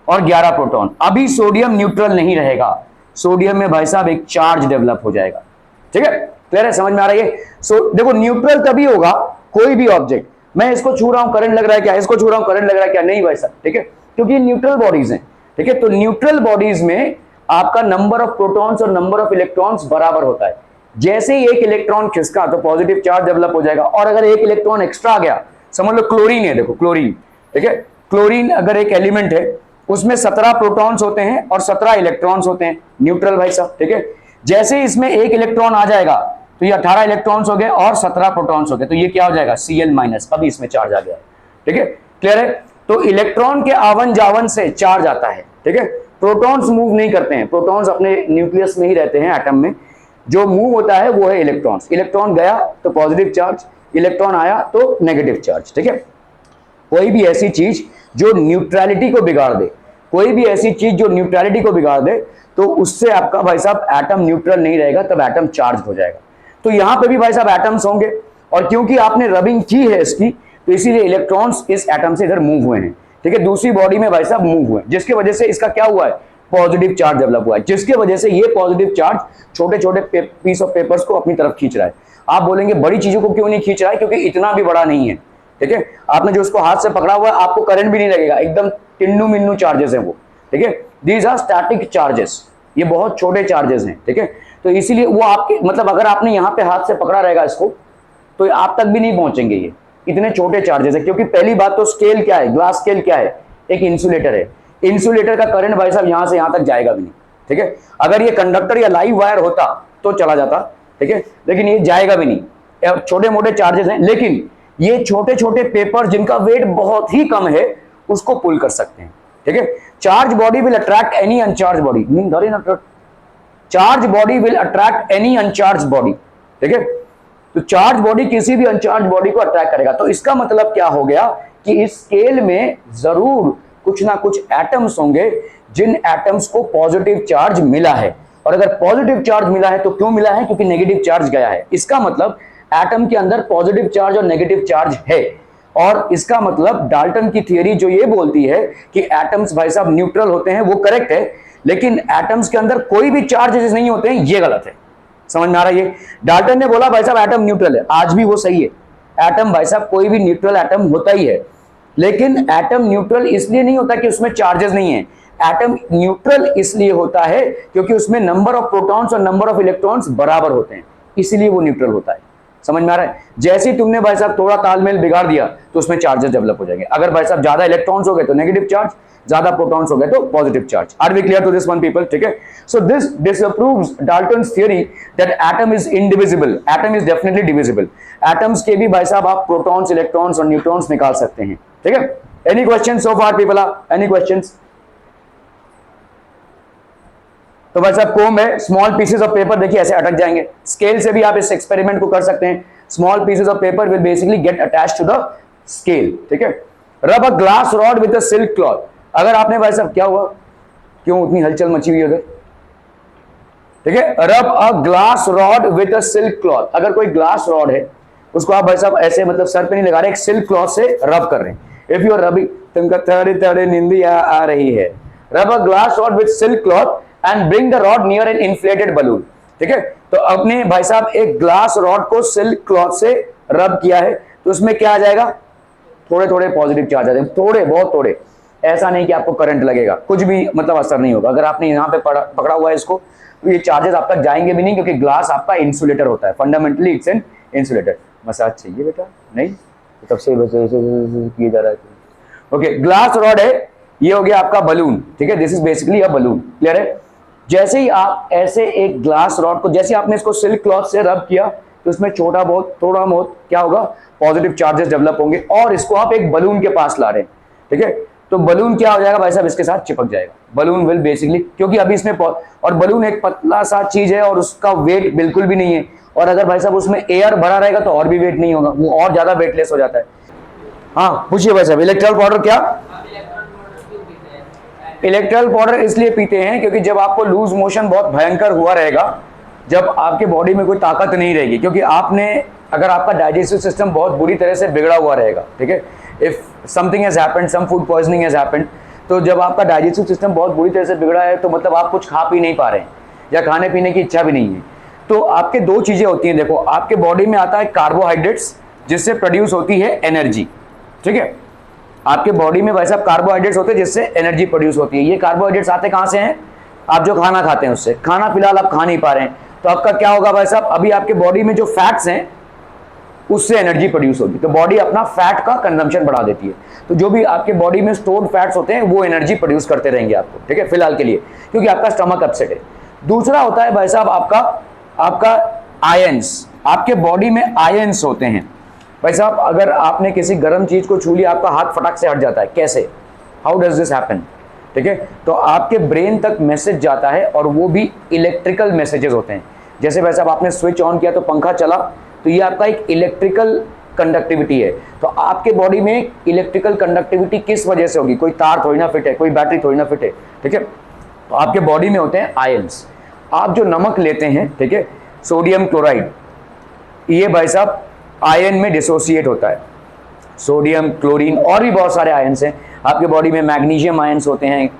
और 11 प्रोटॉन। अभी सोडियम न्यूट्रल नहीं रहेगा, सोडियम में भाई साहब एक चार्ज डेवलप हो जाएगा, ठीक है। क्लियर है? समझ में आ रही है? सो देखो, न्यूट्रल तभी होगा कोई भी ऑब्जेक्ट, मैं इसको छू रहा हूं करंट लग रहा है क्या, इसको छू रहा हूं करंट लग रहा है क्या, नहीं भाई साहब, ठीक है, क्योंकि न्यूट्रल बॉडीज हैं, ठीक है। तो न्यूट्रल बॉडीज में आपका नंबर ऑफ प्रोटॉन्स और नंबर ऑफ इलेक्ट्रॉन्स बराबर होता है। जैसे ही एक इलेक्ट्रॉन खिसका तो पॉजिटिव चार्ज डेवलप हो जाएगा। और अगर एक इलेक्ट्रॉन एक्स्ट्रा आ गया, समझ लो क्लोरीन है, देखो क्लोरीन, ठीक है, क्लोरीन अगर एक एलिमेंट है उसमें 17 प्रोटॉन्स होते हैं और 17 इलेक्ट्रॉन्स होते हैं, न्यूट्रल भाई साहब, ठीक है। जैसे ही इसमें एक इलेक्ट्रॉन आ जाएगा तो ये 18 इलेक्ट्रॉन्स हो गए और 17 प्रोटॉन्स हो गए, तो ये क्या हो जाएगा, Cl माइनस, अभी इसमें चार्ज आ गया, ठीक है, क्लियर है। तो इलेक्ट्रॉन के आवन जावन से चार्ज आता है, ठीक है। प्रोटॉन्स मूव नहीं करते हैं, प्रोटॉन्स अपने न्यूक्लियस में ही रहते हैं, एटम में। जो मूव होता है वो है इलेक्ट्रॉन्स। इलेक्ट्रॉन गया तो पॉजिटिव चार्ज, इलेक्ट्रॉन आया तो नेगेटिव चार्ज, ठीक है। कोई भी ऐसी चीज जो न्यूट्रलिटी को बिगाड़ दे, कोई भी ऐसी चीज जो न्यूट्रलिटी को बिगाड़ दे, तो उससे आपका भाई साहब एटम न्यूट्रल नहीं रहेगा, तब एटम चार्ज हो जाएगा। तो यहां पे भी भाई साहब एटम्स होंगे, और क्योंकि आपने रबिंग की है इसकी, तो इसीलिए इलेक्ट्रॉन्स इस एटम से इधर मूव हुए हैं, ठीक है, दूसरी बॉडी में भाई साहब मूव हुए, जिसकी वजह से इसका क्या हुआ है, पॉजिटिव चार्ज डेवलप हुआ है, जिसकी वजह से ये पॉजिटिव चार्ज छोटे छोटे पीस ऑफ पेपर्स को अपनी तरफ खींच रहा है। आप बोलेंगे बड़ी चीजों को क्यों नहीं खींच रहा है, क्योंकि इतना भी बड़ा नहीं है, ठीक है। आपने जो उसको हाथ से पकड़ा हुआ है, आपको करंट भी नहीं लगेगा, एकदम टिन्नू मिन्नू चार्जेस हैं वो, ठीक है। दीज आर स्टैटिक चार्जेस, ये बहुत छोटे चार्जेस हैं, ठीक है। तो इसीलिए वो आपके, मतलब अगर आपने यहाँ पे हाथ से पकड़ा रहेगा इसको, तो आप तक भी नहीं पहुंचेंगे, ये इतने छोटे चार्जेस है। क्योंकि पहली बात तो स्केल क्या है, ग्लास स्केल क्या है, एक इंसुलेटर है, इंसुलेटर का करंट भाई साहब यहां से यहां तक जाएगा भी नहीं, ठीक है। अगर ये कंडक्टर या लाइव वायर होता तो चला जाता, ठीक है, लेकिन ये जाएगा भी नहीं, छोटे मोटे चार्जेस हैं। लेकिन ये छोटे छोटे पेपर जिनका वेट बहुत ही कम है उसको पुल कर सकते हैं, ठीक है। Charge body will attract any uncharged body, charge body will attract any uncharged body, ठीक है। तो चार्ज बॉडी किसी भी अनचार्ज बॉडी को अट्रैक्ट करेगा। तो इसका मतलब क्या हो गया कि इस स्केल में जरूर कुछ ना कुछ एटम्स होंगे जिन एटम्स को पॉजिटिव चार्ज मिला है। और अगर पॉजिटिव चार्ज मिला है तो क्यों मिला है, क्योंकि नेगेटिव चार्ज गया है। इसका मतलब एटम के अंदर पॉजिटिव चार्ज और नेगेटिव चार्ज है। और इसका मतलब डाल्टन की थियरी जो ये बोलती है कि एटम्स भाई साहब न्यूट्रल होते हैं, वो करेक्ट है, लेकिन एटम्स के अंदर कोई भी चार्जेस नहीं होते हैं, ये गलत है। समझ में आ रहा है ये? डाल्टन ने बोला भाई साहब एटम न्यूट्रल है, आज भी वो सही है। एटम भाई साहब कोई भी न्यूट्रल एटम होता ही है, लेकिन एटम न्यूट्रल इसलिए नहीं होता कि उसमें चार्जेस नहीं है। एटम न्यूट्रल इसलिए होता है क्योंकि उसमें नंबर ऑफ प्रोटॉन्स और नंबर ऑफ इलेक्ट्रॉन्स बराबर होते हैं, इसीलिए वो न्यूट्रल होता है। समझ में आ रहा है? जैसे ही तुमने भाई साहब थोड़ा तालमेल बिगाड़ दिया तो उसमें चार्जेस डेवलप हो जाएंगे। अगर भाई साहब ज्यादा इलेक्ट्रॉन्स हो गए तो नेगेटिव चार्ज, ज्यादा प्रोटॉन्स हो गए तो positive charge. Are we clear to this one people? ठीक है। So this disapproves Dalton's theory that atom is indivisible. Atom is definitely divisible. Atoms के भी भाई साहब आप प्रोटॉन्स, इलेक्ट्रॉन्स और न्यूट्रॉन्स निकाल सकते हैं। ठीक है। एनी क्वेश्चन सो फार पीपल? Any questions? तो भाई साहब कोम है, स्मॉल पीसेस ऑफ पेपर देखिए ऐसे अटक जाएंगे। स्केल से भी आप इस एक्सपेरिमेंट को कर सकते हैं। Small pieces of paper will basically get attached to the scale. ठीक है। Rub a glass rod with a silk cloth. अगर आपने भाई साहब, क्या हुआ, क्यों उतनी हलचल मची हुई है उधर? ठीक है। Rub a glass rod with a silk cloth. अगर कोई ग्लास रॉड है उसको आप भाई साहब ऐसे, मतलब सर पे नहीं लगा रहे, एक सिल्क क्लॉथ से रब कर रहे हैं। इफ यू आर रबिंग, तुमको थोड़ी थोड़ी नींदी आ रही है। Rub a glass rod with silk cloth and bring the rod near an inflated balloon. ठीक है। तो अपने भाई साहब एक ग्लास रॉड को सिल्क क्लॉथ से रब किया है, तो उसमें क्या आ जाएगा, थोड़े थोड़े पॉजिटिव चार्ज आ जाएंगे, थोड़े बहुत थोड़े। ऐसा नहीं कि आपको करंट लगेगा, कुछ भी मतलब असर नहीं होगा। अगर आपने यहाँ पे पकड़ा हुआ है इसको, तो ये चार्जेस आप तक जाएंगे भी नहीं, क्योंकि ग्लास आपका इंसुलेटर होता है। Fundamentally it's an insulator. Massage चाहिए बेटा? नहीं, तब से किया जा रहा है। ओके, ग्लास रॉड है, ये हो गया आपका बलून। ठीक है। This is basically a balloon. Clear है? जैसे ही आप ऐसे एक ग्लास रॉड को, जैसे आपने इसको सिल्क क्लॉथ से रब किया, तो इसमें छोटा बहुत, थोड़ा बहुत क्या होगा, पॉजिटिव चार्जेस डेवलप होंगे। और इसको आप एक बलून के पास ला रहे हैं। ठीक है। तो बलून क्या हो जाएगा भाई साहब, इसके साथ चिपक जाएगा। बलून विल बेसिकली, क्योंकि अभी इसमें, और बलून एक पतला सा चीज है और उसका वेट बिल्कुल भी नहीं है। और अगर भाई साहब उसमें एयर भरा रहेगा तो और भी वेट नहीं होगा, वो और ज्यादा वेटलेस हो जाता है। हाँ पूछिए भाई साहब, इलेक्ट्रॉल पाउडर क्या? इलेक्ट्रॉल पाउडर इसलिए पीते हैं क्योंकि जब आपको लूज मोशन बहुत भयंकर हुआ रहेगा, जब आपके बॉडी में कोई ताकत नहीं रहेगी, क्योंकि आपने, अगर आपका डाइजेस्टिव सिस्टम बहुत बुरी तरह से बिगड़ा हुआ रहेगा, ठीक है, if something has happened, some food poisoning has happened, तो जब आपका डाइजेस्टिव सिस्टम बहुत बुरी तरह से बिगड़ा है, तो मतलब आप कुछ खा पी नहीं पा रहे हैं या खाने पीने की इच्छा भी नहीं है। तो आपके दो चीजें होती हैं, देखो, आपके बॉडी में आता है कार्बोहाइड्रेट्स, जिससे प्रोड्यूस होती है एनर्जी। ठीक है। आपके बॉडी में भाई साहब कार्बोहाइड्रेट्स होते हैं जिससे एनर्जी प्रोड्यूस होती है। ये कार्बोहाइड्रेट्स आते कहां से हैं? आप जो खाना खाते हैं उससे। खाना फिलहाल आप खा नहीं पा रहे हैं, तो आपका क्या होगा भाई साहब, अभी आपके बॉडी में जो फैट्स हैं उससे एनर्जी प्रोड्यूस होगी, तो बॉडी अपना फैट का कंजम्पशन बढ़ा देती है। तो जो भी आपके बॉडी में स्टोर्ड फैट्स होते हैं वो एनर्जी प्रोड्यूस करते रहेंगे आपको, ठीक है, फिलहाल के लिए, क्योंकि आपका स्टमक अपसेट है। दूसरा होता है भाई साहब आपका आयंस। आपके बॉडी में आयंस होते हैं भाई साहब। अगर आपने किसी गर्म चीज को छू लिया, आपका हाथ फटाक से हट जाता है, कैसे, हाउ डज दिस हैपन, ठीक है। तो आपके ब्रेन तक मैसेज जाता है और वो भी इलेक्ट्रिकल मैसेजेस होते हैं। जैसे भाई साहब आपने स्विच ऑन किया तो पंखा चला, तो ये आपका एक इलेक्ट्रिकल कंडक्टिविटी है। तो आपके बॉडी में इलेक्ट्रिकल कंडक्टिविटी किस वजह से होगी, कोई तार थोड़ी ना फिट है, कोई बैटरी थोड़ी ना फिट है, ठीक है। तो आपके बॉडी में होते हैं आयंस। आप जो नमक लेते हैं, ठीक है, सोडियम क्लोराइड, ये भाई साहब आयन में डिसोसिएट होता है। सोडियम, क्लोरीन और भी बहुत सारे आयंस हैं आपके बॉडी में। मैग्नीशियम आयंस होते हैं,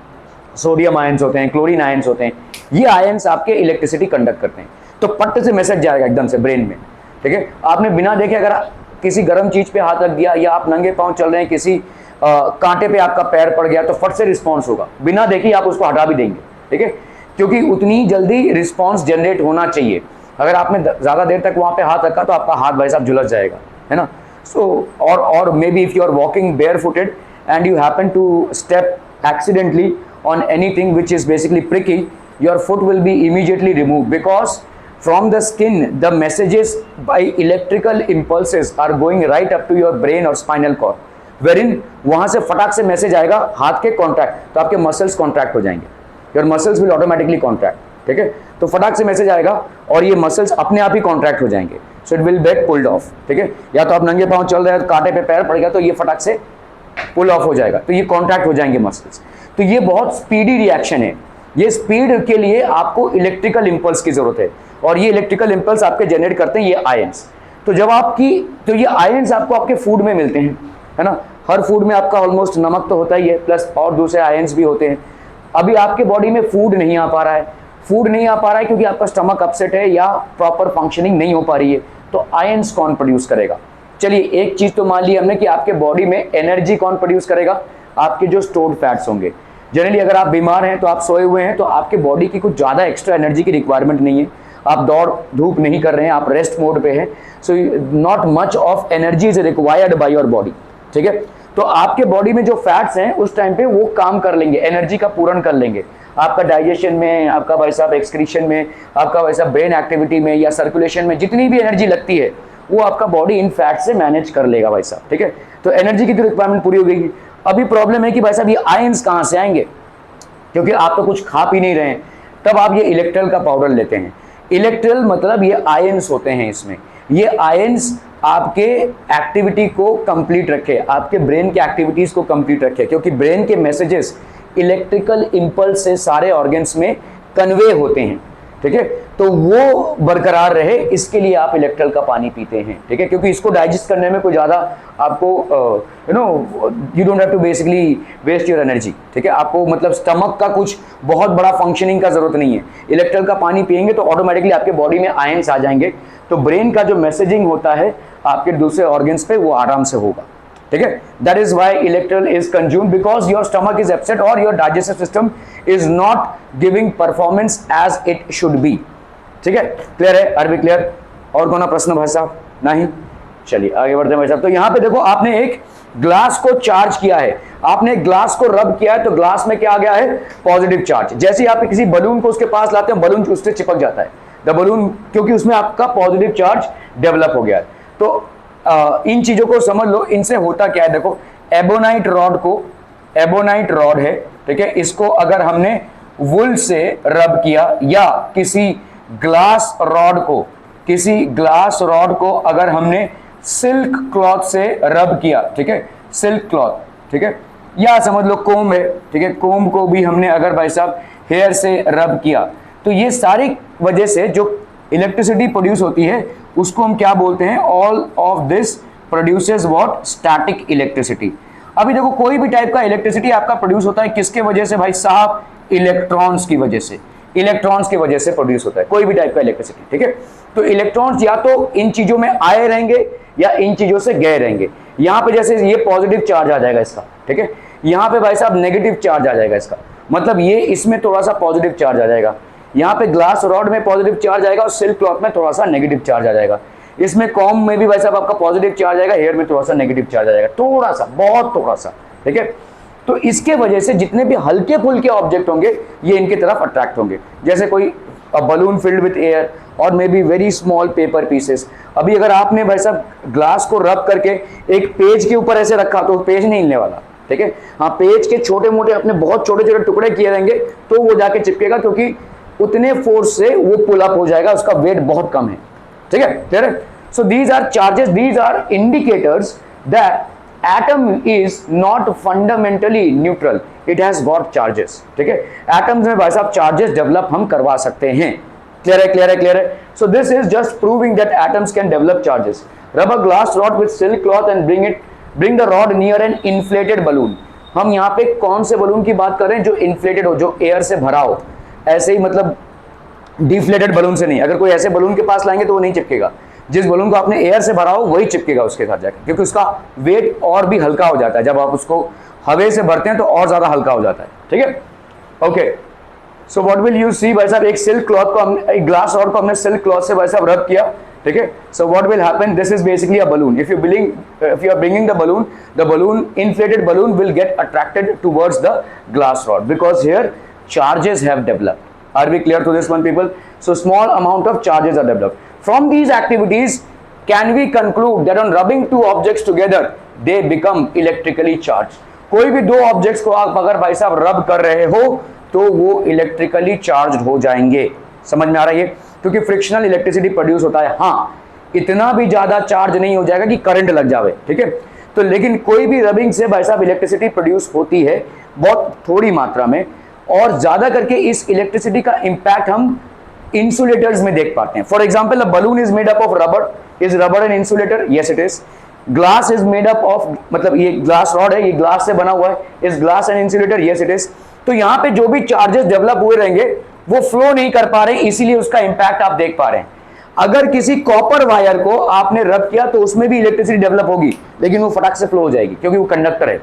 सोडियम आयंस होते हैं, क्लोरीन आयंस होते हैं। ये आयंस आपके इलेक्ट्रिसिटी कंडक्ट करते हैं। तो पट्ट से मैसेज जाएगा एकदम से ब्रेन में, ठीक है। आपने बिना देखे अगर किसी गर्म चीज पे हाथ रख दिया, या आप नंगे पांव चल रहे हैं, किसी कांटे पे आपका पैर पड़ गया, तो फट से रिस्पॉन्स होगा, बिना देखे आप उसको हटा भी देंगे, ठीक है, क्योंकि उतनी जल्दी रिस्पॉन्स जनरेट होना चाहिए। अगर आपने ज्यादा देर तक वहां पे हाथ रखा तो आपका हाथ भाई साहब झुलस जाएगा, है ना। सो और may be if you are walking barefooted and you happen to step accidentally on anything which is basically pricky, your foot will be immediately removed, because from the skin the messages by electrical impulses are going right up to your brain or spinal cord, wherein वहां से फटाक से message आएगा हाथ के contract, तो आपके muscles contract हो जाएंगे, your muscles will automatically contract, ठीक है। तो फटाक से मैसेज आएगा और ये मसल्स अपने आप ही कॉन्ट्रैक्ट हो जाएंगे, so it will get pulled off, ठीक है। या तो आप नंगे पांव चल रहे हैं, कांटे पे पैर पड़ गया, तो ये फटाक से पुल ऑफ हो जाएगा, तो ये कॉन्ट्रैक्ट हो जाएंगे मसल्स। तो ये बहुत स्पीडी रिएक्शन है। ये स्पीड के लिए आपको इलेक्ट्रिकल इंपल्स की जरूरत है, और ये इलेक्ट्रिकल इंपल्स आपके जनरेट करते हैं ये आयंस। तो जब तो ये आयंस आपको आपके फूड में मिलते हैं, है ना। हर फूड में आपका ऑलमोस्ट नमक तो होता ही है, प्लस और दूसरे आयंस भी होते हैं। अभी आपके बॉडी में फूड नहीं आ पा रहा है, क्योंकि आपका स्टमक अपसेट है या प्रॉपर फंक्शनिंग नहीं हो पा रही है, तो आयंस कौन प्रोड्यूस करेगा। चलिए एक चीज तो मान ली हमने कि आपके बॉडी में एनर्जी कौन प्रोड्यूस करेगा, आपके जो स्टोर्ड फैट्स होंगे। जनरली अगर आप बीमार हैं, तो आप सोए हुए हैं, तो आपके बॉडी की कुछ ज़्यादा एक्स्ट्रा एनर्जी की रिक्वायरमेंट नहीं है, आप दौड़ धूप नहीं कर रहे हैं, आप रेस्ट मोड पे हैं, so not much of energy is required by your body, ठीक है। तो आपके बॉडी में जो फैट्स हैं उस टाइम पे वो काम कर लेंगे, एनर्जी का पूर्ण कर लेंगे, आपका डाइजेशन में, आपका भाई साहब एक्सक्रीशन में, आपका भाई साहब ब्रेन एक्टिविटी में या सर्कुलेशन में, जितनी भी एनर्जी लगती है वो आपका बॉडी इन फैट से मैनेज कर लेगा भाई साहब, ठीक है। तो एनर्जी की तो रिक्वायरमेंट पूरी हो गई। अभी प्रॉब्लम है कि भाई साहब ये आयंस कहाँ से आएंगे, क्योंकि आप तो कुछ खा पी नहीं रहे हैं, तब आप ये इलेक्ट्रल का पाउडर लेते हैं। इलेक्ट्रल मतलब ये आयंस होते हैं इसमें, ये आयंस आपके एक्टिविटी को कंप्लीट रखे, आपके ब्रेन के एक्टिविटीज को कंप्लीट रखे, क्योंकि ब्रेन के मैसेजेस इलेक्ट्रिकल इंपल्स से सारे ऑर्गन्स में कन्वे होते हैं, ठीक है। तो वो बरकरार रहे, इसके लिए आप इलेक्ट्रल का पानी पीते हैं, ठीक है, क्योंकि इसको डाइजेस्ट करने में कोई ज़्यादा आपको you don't have to basically waste your energy, ठीक है। आपको मतलब स्टमक का कुछ बहुत बड़ा फंक्शनिंग का जरूरत नहीं है। इलेक्ट्रल का पानी पिएंगे तो ऑटोमेटिकली आपके बॉडी में आयंस आ जाएंगे, तो ब्रेन का जो मैसेजिंग होता है आपके दूसरे ऑर्गन्स पे वो आराम से होगा, ठीक है। That is why electral is consumed, because your stomach is upset और your digestive system is not giving performance as it should be, ठीक है। क्लियर है, आर वी क्लियर? और कौन प्रश्न भाई साहब? नहीं, चलिए आगे बढ़ते हैं भाई साहब। तो यहाँ पे देखो, आपने एक ग्लास को चार्ज किया है, आपने ग्लास को रब किया है, तो ग्लास में क्या आ गया है, पॉजिटिव चार्ज। जैसे ही आप किसी बलून को उसके पास लाते हैं, बलून उससे चिपक जाता है, द बलून, क्योंकि उसमें आपका पॉजिटिव चार्ज डेवलप हो गया है। तो इन चीजों को समझ लो, इनसे होता क्या है। देखो एबोनाइट रॉड है, ठीक है, इसको अगर हमने वुल से रब किया, या किसी ग्लास रॉड को अगर हमने सिल्क क्लॉथ से रब किया, ठीक है, सिल्क क्लॉथ, ठीक है, या समझ लो कोम है, ठीक है, कोम को भी हमने अगर भाई साहब हेयर से रब किया, तो ये सारी वजह से जो इलेक्ट्रिसिटी प्रोड्यूस होती है उसको हम क्या बोलते हैं, all of this produces what, static electricity. अभी देखो कोई भी टाइप का इलेक्ट्रिसिटी आपका प्रोड्यूस होता है किसके वजह से भाई साहब, इलेक्ट्रॉन्स की वजह से प्रोड्यूस होता है कोई भी टाइप का इलेक्ट्रिसिटी, ठीक है। तो इलेक्ट्रॉन्स या तो इन चीजों में आए रहेंगे या इन चीजों से गए रहेंगे। यहां पे जैसे ये पॉजिटिव चार्ज आ जाएगा इसका, ठीक है, यहां पे भाई साहब नेगेटिव चार्ज आ जाएगा इसका, मतलब ये इसमें थोड़ा सा पॉजिटिव चार्ज आ जाएगा, यहाँ पे ग्लास रॉड में पॉजिटिव चार्ज आएगा और सिल्क क्लॉथ में थोड़ा सा नेगेटिव चार्ज आ जाएगा। इसमें कॉम में भी भाई साहब आपका पॉजिटिव चार्ज आएगा, हेयर में थोड़ा सा नेगेटिव चार्ज आ जाएगा, थोड़ा सा, बहुत थोड़ा सा, ठीक है। तो इसके वजह से जितने भी हल्के फुल्के ऑब्जेक्ट होंगे ये इनकी तरफ अट्रैक्ट होंगे, जैसे कोई बलून फिल्ड विथ एयर और may be very small paper pieces. अभी अगर आपने भाई साहब ग्लास को रब करके एक पेज के ऊपर ऐसे रखा तो पेज नहीं हिलने वाला, ठीक है। हाँ, पेज के छोटे मोटे अपने बहुत छोटे छोटे टुकड़े किए रहेंगे तो वो जाके चिपकेगा, क्योंकि उतने फोर्स से वो पुल अप हो जाएगा, उसका वेट बहुत कम है, ठीक है, क्लियर है। So these are charges, these are indicators that atom is not fundamentally neutral, it has got charges, ठीक है। एटम्स में भाई साहब चार्जेस डेवलप हम करवा सकते हैं, क्लियर है, क्लियर है, क्लियर है। So this is just proving that atoms can develop charges. Rub a glass rod with silk cloth and bring the rod near an inflated balloon. हम यहाँ पे कौन से बलून की बात कर रहे हैं? जो इन्फ्लेटेड हो, जो एयर से भरा हो, ऐसे ही मतलब डिफ्लेटेड बलून से नहीं। अगर कोई ऐसे बलून के पास लाएंगे तो वो नहीं चिपकेगा, जिस बलून को आपने एयर से भरा हो वही चिपकेगा उसके साथ जाकर, क्योंकि उसका वेट और भी हल्का हो जाता है। जब आप उसको हवा से भरते हैं तो और ज्यादा हल्का हो जाता है, ठीक है। Okay, so what will you see भाई साहब, एक सिल्क क्लॉथ को हमने, एक ग्लास रॉड को हमने सिल्क क्लॉथ से भाई साहब रब किया, ठीक है। So what will happen, this is basically a balloon. If you are bringing the balloon inflated balloon will get attracted towards the glass rod because here charges have developed. Are we clear to this one, people? So small amount of charges are developed. From these activities, can we conclude that on rubbing two objects together, they become electrically charged? कोई भी दो objects को आप अगर भाई साहब रब कर रहे हो तो वो इलेक्ट्रिकली चार्ज हो जाएंगे। समझ में आ रहा है ये? क्योंकि फ्रिक्शनल इलेक्ट्रिसिटी प्रोड्यूस होता है। हाँ, इतना भी ज्यादा चार्ज नहीं हो जाएगा कि करंट लग जावे, ठीक है। तो लेकिन कोई भी रबिंग से भाई साहब इलेक्ट्रिसिटी प्रोड्यूस होती है बहुत थोड़ी मात्रा में, और ज्यादा करके इस इलेक्ट्रिसिटी का इंपैक्ट हम इंसुलेटर्स में देख पाते हैं। For example, a balloon is made up of rubber, is rubber an insulator? Yes it is. Glass is made up of, मतलब ये ग्लास रॉड है, ये ग्लास से बना हुआ है, is glass an insulator? Yes it is. तो यहाँ पे जो भी चार्जेस डेवलप हुए रहेंगे वो फ्लो नहीं कर पा रहे, इसीलिए उसका इंपैक्ट आप देख पा रहे हैं। अगर किसी कॉपर वायर को आपने रब किया तो उसमें भी इलेक्ट्रिसिटी डेवलप होगी, लेकिन वो फटाक से फ्लो हो जाएगी, क्योंकि वो कंडक्टर है।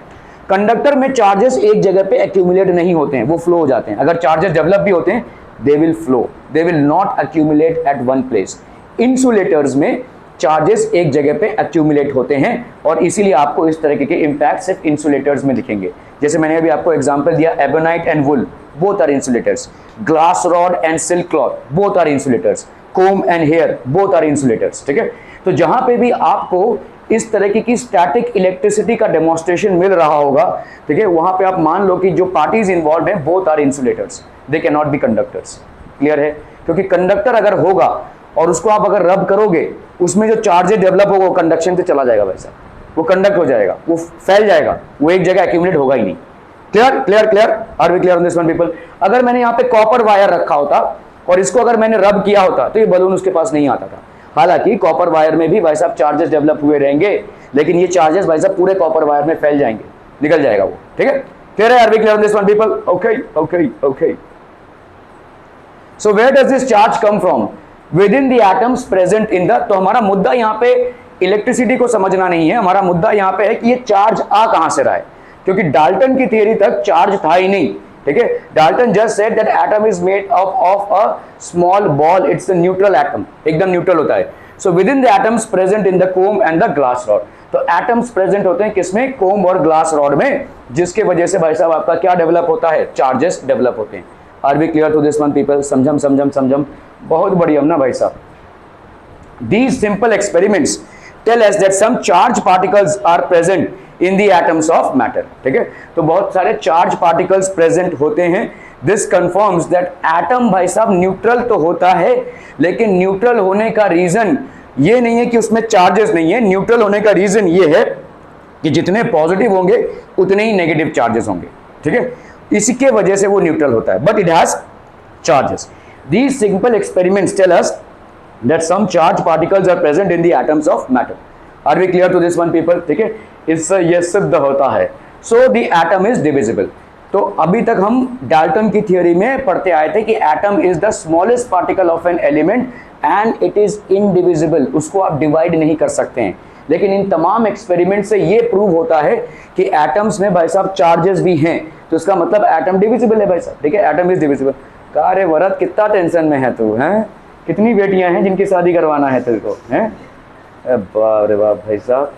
कंडक्टर में चार्जेस एक जगह पे एक्यूमुलेट नहीं होते हैं, वो फ्लो हो जाते हैं। अगर चार्जेस डेवलप भी होते हैं, they will flow, they will not accumulate at one place. Insulators में चार्जेस एक जगह पे एक्यूमुलेट होते हैं, और इसीलिए आपको इस तरह के इंपैक्ट सिर्फ इंसुलेटर्स में दिखेंगे। जैसे मैंने अभी आपको एग्जांपल दिया, ebonite and wool, both are insulators. Glass rod and silk cloth, both are insulators. Comb and hair, both are insulators, ठीक है। तो जहां पे भी आपको इस तरह की स्टैटिक इलेक्ट्रिसिटी का डेमोन्स्ट्रेशन मिल रहा होगा, ठीक है, वहां पे आप मान लो कि जो पार्टीज इन्वॉल्व हैं both are insulators, they can not be conductors. Clear है? क्योंकि कंडक्टर अगर होगा और उसको आप अगर रब करोगे, उसमें जो चार्जेस डेवलप होगा वो कंडक्शन से चला जाएगा, वैसा वो कंडक्ट हो जाएगा, वो फैल जाएगा, वो एक जगह एक्यूमुलेट होगा ही नहीं। Clear, clear, clear? Are we clear on this one, people? अगर मैंने यहाँ पे कॉपर वायर रखा होता और इसको अगर मैंने रब किया होता तो ये बलून उसके पास नहीं आता था। हालांकि कॉपर वायर में भी भाई साहब चार्जेस डेवलप हुए रहेंगे, लेकिन ये चार्जेस भाई साहब पूरे कॉपर वायर में फैल जाएंगे, निकल जाएगा वो, ठीक है। क्लियर है? Are we clear on this one, people? Okay, okay, okay. So where does this charge come from? Within the atoms present in the. तो हमारा मुद्दा यहाँ पे इलेक्ट्रिसिटी को समझना नहीं है, हमारा मुद्दा यहाँ पे है कि ये चार्ज आ कहां से रहा है, क्योंकि डाल्टन की थियरी तक चार्ज था ही नहीं, ठीक है। Dalton just said that atom is made up of a small ball, it's a neutral atom, एकदम न्यूट्रल होता है। So within the atoms present in the comb and the glass rod. तो atoms present होते हैं किसमें? कोम और glass rod में, जिसके वजह से भाई साहब आपका क्या डेवलप होता है? चार्जेस डेवलप होते हैं। Are we clear to this one, people? समझम समझम समझम, बहुत बढ़िया ना भाई साहब। These simple experiments tell us that some charged particles are present in the atoms of matter, ठीक है। तो बहुत सारे चार्ज पार्टिकल्स प्रेजेंट होते हैं। दिस कंफर्म्स दैट एटम भाई साहब न्यूट्रल तो होता है, लेकिन न्यूट्रल होने का रीजन ये नहीं है कि उसमें चार्जेस नहीं है। न्यूट्रल होने का रीजन ये है कि जितने पॉजिटिव होंगे उतने ही नेगेटिव चार्जेस होंगे, ठीक है। इसके वजह से वो न्यूट्रल होता है, but it has charges. These simple experiments tell us that some charged particles are present in the atoms of matter. Are we clear to this one, people? ठीक है, इससे ये सिद्ध होता है। So the atom is divisible. तो अभी तक हम डाल्टन की थियोरी में पढ़ते आए थे कि atom is the smallest particle of an element and it is indivisible, उसको आप डिवाइड नहीं कर सकते हैं। लेकिन इन तमाम एक्सपेरिमेंट से ये प्रूव होता है कि एटम्स में भाई साहब चार्जेस भी हैं, तो इसका मतलब एटम डिविजिबल है भाई साहब, ठीक है, एटम इज डिविजिबल। कहा अरे वरद कितना टेंशन में है तू, हैं कितनी बेटियां हैं जिनकी शादी करवाना है तेरे को, हैं बाप रे बाप भाई साहब।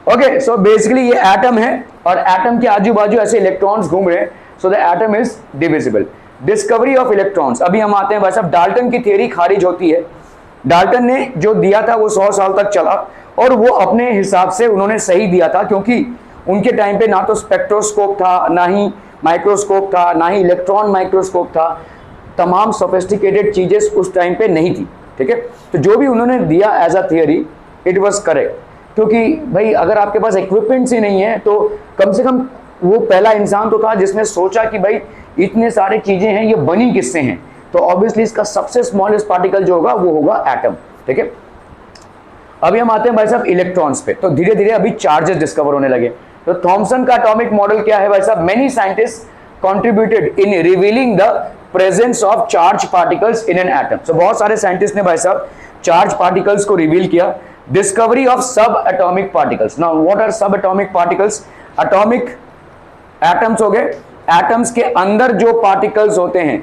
ओके, सो बेसिकली ये एटम है और एटम के आजू बाजू ऐसे इलेक्ट्रॉन्स घूम रहे हैं, सो the atom is divisible. Discovery of electrons, अभी हम आते हैं भाई साहब, डाल्टन की थ्योरी खारिज होती है। डाल्टन ने जो दिया था वो 100 साल तक चला और वो अपने हिसाब से उन्होंने सही दिया था, क्योंकि उनके टाइम पे ना तो स्पेक्ट्रोस्कोप था, ना ही माइक्रोस्कोप था, ना ही इलेक्ट्रॉन माइक्रोस्कोप था, तमाम सोफिस्टिकेटेड चीजें उस टाइम पे नहीं थी, ठीक है। तो जो भी उन्होंने दिया as a theory it was correct, क्योंकि भाई अगर आपके पास इक्विपमेंट्स ही नहीं है तो कम से कम वो पहला इंसान तो था जिसने सोचा कि भाई इतने सारे चीजें हैं, ये बनी किससे हैं, तो ऑब्वियसली इसका सबसे स्मॉलेस्ट पार्टिकल जो होगा वो होगा एटम, ठीक है। अभी हम आते हैं भाई साहब इलेक्ट्रॉन्स पे, तो धीरे धीरे अभी चार्जेस डिस्कवर होने लगे। तो थॉमसन का एटॉमिक मॉडल क्या है भाई साहब, many scientist contributed in revealing the presence of charge particles in an atom. So बहुत सारे साइंटिस्ट ने भाई साहब चार्ज पार्टिकल्स को रिवील किया। Discovery of sub atomic particles, now what are sub atomic particles, atomic atoms हो गए, atoms के अंदर जो पार्टिकल्स होते हैं,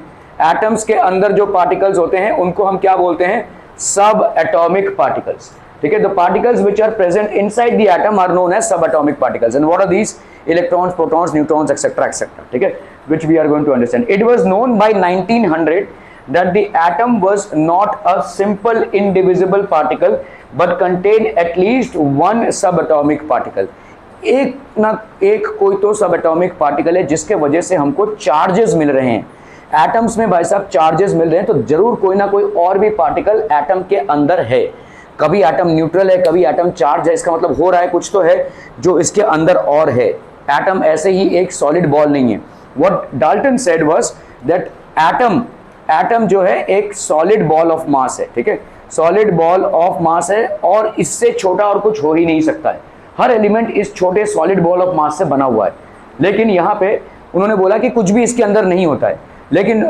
एटम्स के अंदर जो पार्टिकल्स होते हैं उनको हम क्या बोलते हैं, सब एटॉमिक पार्टिकल्स, ठीक है। The particles which are present inside the atom are known as sub atomic particles, and what are these, electrons, protons, neutrons etcetera, ठीक है, which we are going to understand. It was known by 1900 that the atom was not a simple indivisible particle but contained at least one subatomic particle. एक ना एक कोई तो सब atomic particle है जिसके वजह से हमको चार्जेस मिल रहे हैं। एटम्स में भाई साहब चार्जेस मिल रहे हैं, तो जरूर कोई ना कोई और भी पार्टिकल एटम के अंदर है। कभी एटम न्यूट्रल है, कभी एटम चार्ज है, इसका मतलब हो रहा है कुछ तो है जो इसके अंदर और है। एटम ऐसे ही एक सॉलिड बॉल नहीं है। What Dalton said was that atom जो है एक solid ball of mass है, ठीक है, solid ball of mass है और इससे छोटा और कुछ हो ही नहीं सकता है। हर एलिमेंट इस छोटे solid ball of mass से बना हुआ है। लेकिन यहाँ पे उन्होंने बोला कि कुछ भी इसके अंदर नहीं होता है, लेकिन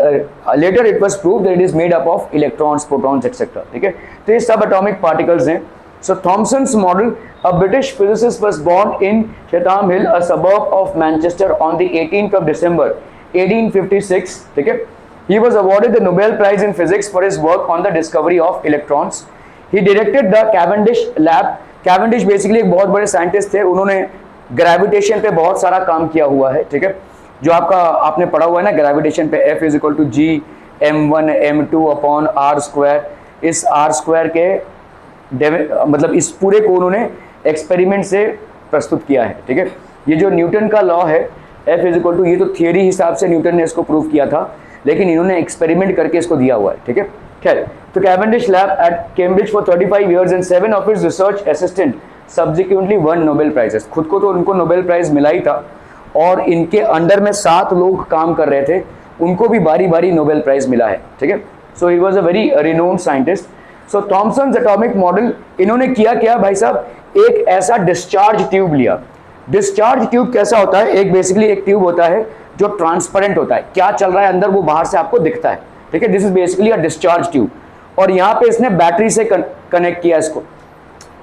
later it was proved that it is made up of electrons, protons, etc. ठीक है, तो ये सब atomic particles हैं। So Thomson's model, a British physicist was born in Chatham Hill, a suburb of Manchester, on the 18th of December 1856, ठीक है। He was awarded the Nobel Prize in Physics for his work on the discovery of electrons. He directed the Cavendish Lab. Cavendish basically एक बहुत बड़े scientist थे, उन्होंने gravitation पे बहुत सारा काम किया हुआ है, ठीक है, जो आपने पढ़ा हुआ है ना ग्रेविटेशन पे, F is equal to G m1 m2 upon r square. इस r स्क्वायर के मतलब इस पूरे को उन्होंने एक्सपेरिमेंट से प्रस्तुत किया है, ठीक है। ये जो न्यूटन का लॉ है F इज इक्वल टू, ये तो थियरी हिसाब से न्यूटन ने इसको प्रूव किया था, लेकिन इन्होंने एक्सपेरिमेंट करके इसको दिया हुआ है, ठीक है। खैर, तो Cavendish lab at Cambridge for 35 years and 7 of his research assistant subsequently won Nobel prizes. खुद को तो उनको नोबेल प्राइज मिला ही था और इनके अंडर में 7 लोग काम कर रहे थे, उनको भी बारी बारी नोबेल प्राइज मिला है, ठीक है। So he was a very renowned scientist. So Thomson's atomic model, इन्होंने किया क्या भाई साहब, एक ऐसा डिस्चार्ज ट्यूब लिया। डिस्चार्ज ट्यूब कैसा होता है, एक बेसिकली एक ट्यूब होता है जो ट्रांसपेरेंट होता है, क्या चल रहा है अंदर वो बाहर से आपको दिखता है, ठीक है, this is basically a discharge tube. और यहाँ पे इसने बैटरी से कनेक्ट किया, इसको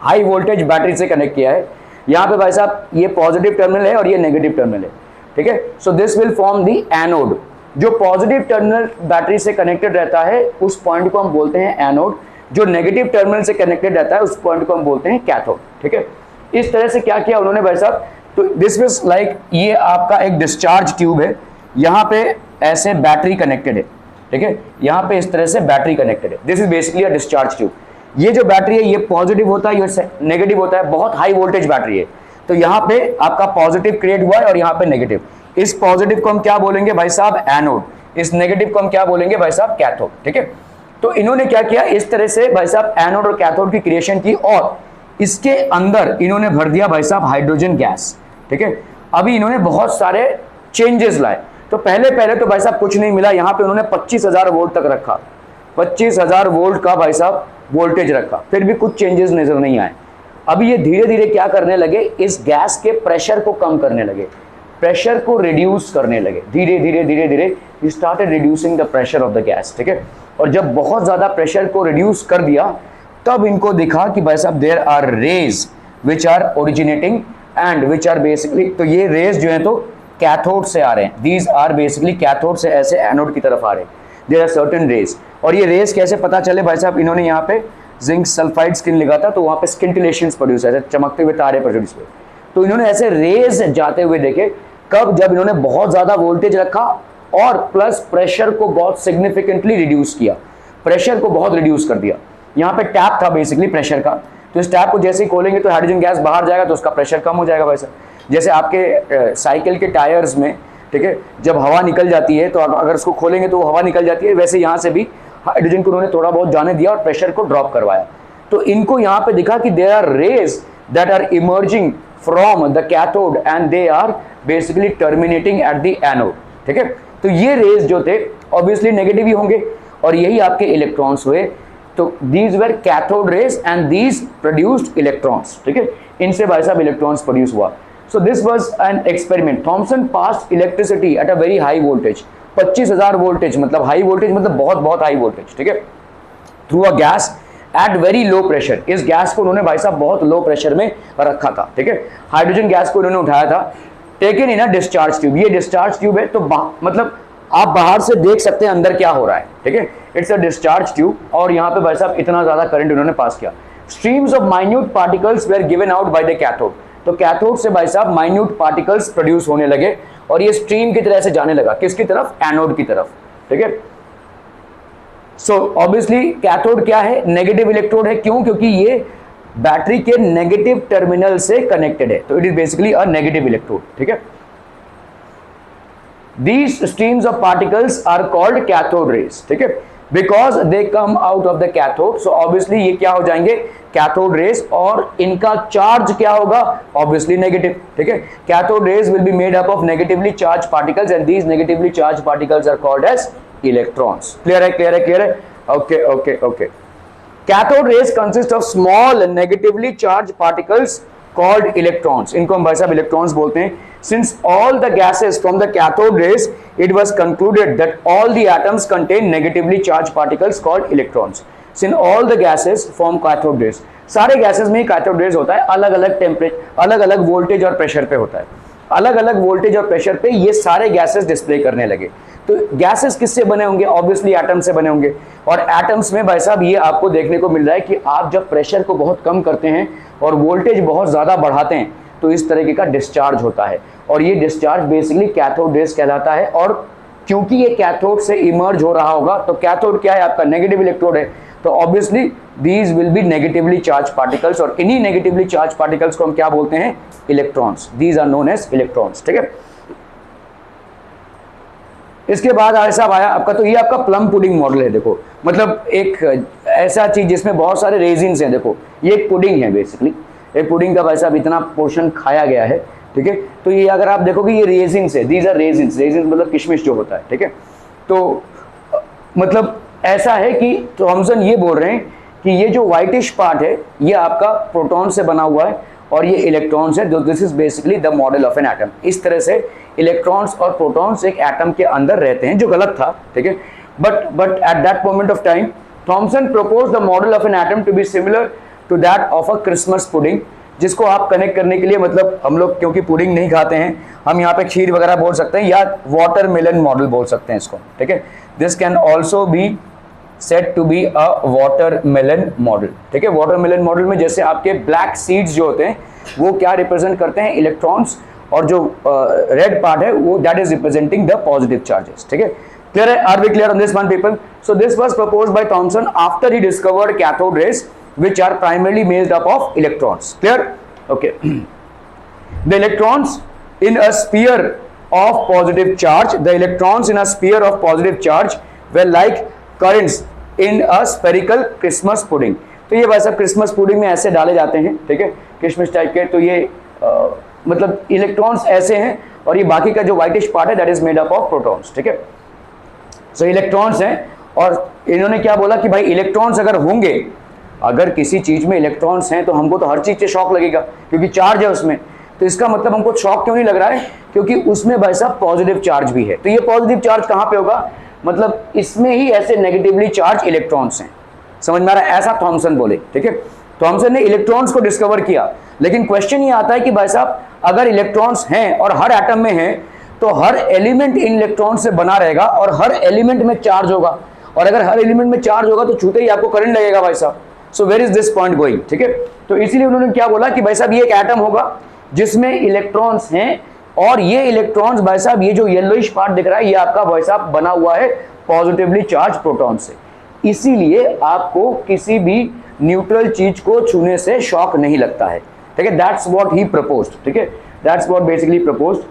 हाई वोल्टेज बैटरी से कनेक्ट किया है। यहाँ पे भाई साहब ये पॉजिटिव टर्मिनल है और ये नेगेटिव टर्मिनल है, ठीक है। So this will form the anode. जो पॉजिटिव टर्मिनल बैटरी से कनेक्टेड रहता है उस पॉइंट को हम बोलते हैं एनोड, जो नेगेटिव टर्मिनल से कनेक्टेड रहता है उस पॉइंट को हम बोलते हैं कैथोड, ठीक है। इस तरह से क्या किया उन्होंने भाई साहब, तो दिस वाज लाइक, ये आपका एक डिस्चार्ज ट्यूब है, यहाँ पे ऐसे बैटरी कनेक्टेड है, ठीक है, यहाँ पे इस तरह से बैटरी कनेक्टेड है, this is basically a discharge tube. ये जो बैटरी है ये पॉजिटिव होता है, ये नेगेटिव होता है, बहुत हाई वोल्टेज बैटरी है, तो यहाँ पे आपका पॉजिटिव क्रिएट हुआ है और यहाँ पे नेगेटिव। इस पॉजिटिव को हम क्या बोलेंगे भाई साहब, एनोड, इस नेगेटिव को हम क्या बोलेंगे भाई साहब, कैथोड, ठीक है। तो इन्होंने क्या किया, इस तरह से भाई साहब एनोड और कैथोड की क्रिएशन की और इसके अंदर इन्होंने भर दिया भाई साहब हाइड्रोजन गैस, ठीक है। अभी इन्होंने बहुत सारे चेंजेस लाए, तो पहले तो भाई साहब कुछ नहीं मिला, यहाँ पे उन्होंने 25,000 वोल्ट तक रखा, 25,000 वोल्ट का भाई साहब वोल्टेज रखा, फिर भी कुछ चेंजेस नजर नहीं आए। अभी ये धीरे धीरे क्या करने लगे, इस गैस के प्रेशर को कम करने लगे, प्रेशर को रिड्यूस करने लगे, धीरे धीरे he started reducing the pressure of the gas, ठीक है। और जब बहुत ज़्यादा प्रेशर को रिड्यूस कर दिया तब इनको दिखा कि भाई साहब there are rays which are originating and which are basically, तो ये रेज जो है तो कैथोड से आ रहे हैं, दीज आर बेसिकली कैथोड से ऐसे एनोड की तरफ आ रहे हैं, देयर आर सर्टेन रेज। और ये रेज कैसे पता चले भाई साहब, इन्होंने यहाँ पे जिंक सल्फाइड स्किन लिखा था तो वहाँ पे स्किंटिलेशंस प्रोड्यूस, ऐसे चमकते हुए तारे प्रोड्यूस हुए। तो इन्होंने ऐसे रेज जाते हुए देखे, कब? जब इन्होंने बहुत ज़्यादा वोल्टेज रखा और प्लस प्रेशर को बहुत सिग्निफिकेंटली रिड्यूस किया, प्रेशर को बहुत रिड्यूस कर दिया। यहाँ पे टैप था बेसिकली प्रेशर का, तो इस टैप को जैसे ही खोलेंगे तो हाइड्रोजन गैस बाहर जाएगा तो उसका प्रेशर कम हो जाएगा। वैसे जैसे आपके साइकिल के टायर्स में, ठीक है, जब हवा निकल जाती है तो अगर उसको खोलेंगे तो वो हवा निकल जाती है, वैसे यहाँ से भी हाइड्रोजन को उन्होंने थोड़ा बहुत जाने दिया और प्रेशर को ड्रॉप करवाया। तो इनको यहाँ पे दिखा कि there are rays that are emerging from the cathode and they are basically terminating at the anode, ठीक है। तो ये रेज जो थे ऑब्वियसली नेगेटिव ही होंगे और यही आपके इलेक्ट्रॉन्स हुए। तो these were cathode rays and these produced electrons, ठीक है, इनसे भाई साहब इलेक्ट्रॉन्स प्रोड्यूस हुआ। So this was an experiment. Thomson passed electricity at a very high voltage, 25,000 voltage, मतलब हाई वोल्टेज मतलब बहुत बहुत हाई वोल्टेज, ठीक है, through a gas at very low pressure. इस गैस को उन्होंने भाई साहब बहुत लो प्रेशर में रखा था, ठीक है, हाइड्रोजन गैस को उन्होंने उठाया था, taken in a discharge tube. ये डिस्चार्ज ट्यूब है तो मतलब आप बाहर से देख सकते हैं अंदर क्या हो रहा है, ठीक है, इट्स अ डिस्चार्ज ट्यूब। और यहाँ पे भाई साहब इतना ज्यादा करंट उन्होंने पास किया। Streams of minute particles were given out by the cathode. तो कैथोड से भाई साहब माइन्यूट पार्टिकल्स प्रोड्यूस होने लगे और ये स्ट्रीम की तरह से जाने लगा, किसकी तरफ? एनोड की तरफ, ठीक है। सो ऑब्वियसली कैथोड क्या है? नेगेटिव इलेक्ट्रोड है। क्यों? क्योंकि ये बैटरी के नेगेटिव टर्मिनल से कनेक्टेड है, तो it is basically a negative electrode, ठीक है। These streams of particles are called cathode rays, ठीक है, because they come out of the cathode. So obviously ये क्या हो जाएंगे? Cathode rays. और इनका चार्ज क्या होगा? ऑब्वियसली नेगेटिव, ठीक है। Cathode rays will be made up of negatively charge particles and these negatively charge particles are called as electrons. Clear है? क्लियर है? क्लियर है? Okay okay okay. Cathode rays consist of small negatively charge particles called electrons. इनको हम भाई साहब electrons बोलते हैं। Since all the gases from the cathode rays, it was concluded that all the atoms contain negatively charged particles called electrons. Since all the gases form cathode rays, सारे gases में cathode rays होता है, अलग अलग temperature, अलग अलग voltage और pressure पे होता है, अलग अलग वोल्टेज और प्रेशर पे ये सारे गैसेस डिस्प्ले करने लगे। तो गैसेस किससे बने होंगे? ऑब्वियसली एटम से बने होंगे। और एटम्स में भाई साहब ये आपको देखने को मिल रहा है कि आप जब प्रेशर को बहुत कम करते हैं और वोल्टेज बहुत ज़्यादा बढ़ाते हैं तो इस तरीके का डिस्चार्ज होता है और ये डिस्चार्ज बेसिकली कैथोड रेज कहलाता है। और क्योंकि ये कैथोड से इमर्ज हो रहा होगा तो कैथोड क्या है? आपका नेगेटिव इलेक्ट्रोड है, तो obviously these will be negatively charge particles और इन्हीं नेगेटिवली चार्ज पार्टिकल्स को हम क्या बोलते हैं? Electrons. These are known as electrons, ठीक है। इसके बाद ऐसा आया आपका, तो ये आपका प्लम पुडिंग मॉडल है। देखो मतलब एक ऐसा चीज जिसमें बहुत सारे रेजिन्स हैं। देखो ये एक पुडिंग है बेसिकली, एक पुडिंग का भाई साहब इतना पोर्शन खाया गया है, ठीक है। तो ये अगर आप देखोगे ये रेजिन्स है, दीज आर रेजिन्स। रेजिन्स मतलब किशमिश जो होता है, ठीक है। तो मतलब ऐसा है कि थॉमसन ये बोल रहे हैं कि ये जो व्हाइटिश पार्ट है ये आपका प्रोटॉन से बना हुआ है और ये इलेक्ट्रॉन्स है। This is basically the model of an atom. इस तरह से इलेक्ट्रॉन्स और प्रोटॉन्स एक एटम के अंदर रहते हैं, जो गलत था, ठीक है। But at that moment of time Thomson propose the model of an atom to be similar to that of a Christmas pudding, जिसको आप कनेक्ट करने के लिए, मतलब हम लोग क्योंकि पुडिंग नहीं खाते हैं, हम यहाँ पे खीर वगैरह बोल सकते हैं या वाटरमेलन मॉडल बोल सकते हैं इसको, ठीक है। This can also be set to be a watermelon model, ठीक है। वाटरमेलन मॉडल में जैसे आपके ब्लैक सीड्स जो होते हैं वो क्या रिप्रेजेंट करते हैं? इलेक्ट्रॉन्स, और जो रेड पार्ट है वो that is representing the positive charges, ठीक है। क्लियर है? Are we clear on this one people? So this was proposed by Thomson after he discovered cathode rays which are primarily made up of electrons. Clear? Okay. The electrons in a sphere of positive charge, the electrons in a sphere of positive charge were like currents in a spherical Christmas pudding. तो ये वैसा Christmas pudding में ऐसे डाले जाते हैं, ठीक है, किशमिश टाइप के। तो ये मतलब इलेक्ट्रॉन्स ऐसे हैं और ये बाकी का जो व्हाइटिश पार्ट है that is made up of protons, ठीक है। सो इलेक्ट्रॉन्स हैं और इन्होंने क्या बोला कि भाई इलेक्ट्रॉन्स अगर होंगे, अगर किसी चीज में इलेक्ट्रॉन्स हैं तो हमको तो हर चीज से शॉक लगेगा क्योंकि चार्ज है उसमें। तो इसका मतलब हमको शॉक क्यों नहीं लग रहा है? क्योंकि उसमें भाई साहब पॉजिटिव चार्ज भी है। तो ये पॉजिटिव चार्ज कहाँ पे होगा? मतलब इसमें ही ऐसे नेगेटिवली चार्ज इलेक्ट्रॉन्स हैं। समझ में आ रहा है? ऐसा थॉमसन बोले, ठीक है। थॉमसन ने इलेक्ट्रॉन्स को डिस्कवर किया, लेकिन क्वेश्चन ये आता है कि भाई साहब अगर इलेक्ट्रॉन्स हैं और हर एटम में हैं तो हर एलिमेंट इन इलेक्ट्रॉन से बना रहेगा और हर एलिमेंट में चार्ज होगा, और अगर हर एलिमेंट में चार्ज होगा तो छूते ही आपको करंट लगेगा भाई साहब। So where is this point going, ठीक है। तो इसीलिए उन्होंने क्या बोला कि भाई साहब ये एक एटम होगा जिसमें इलेक्ट्रॉन्स हैं, और ये इलेक्ट्रॉन्स भाई साहब, ये जो येलोइश पार्ट दिख रहा है ये आपका भाई साहब बना हुआ है पॉजिटिवली चार्ज प्रोटॉन से। इसीलिए आपको किसी भी न्यूट्रल चीज को छूने से शॉक नहीं लगता है, ठीक है। दैट्स व्हाट ही प्रपोज्ड, ठीक है, that's what basically proposed.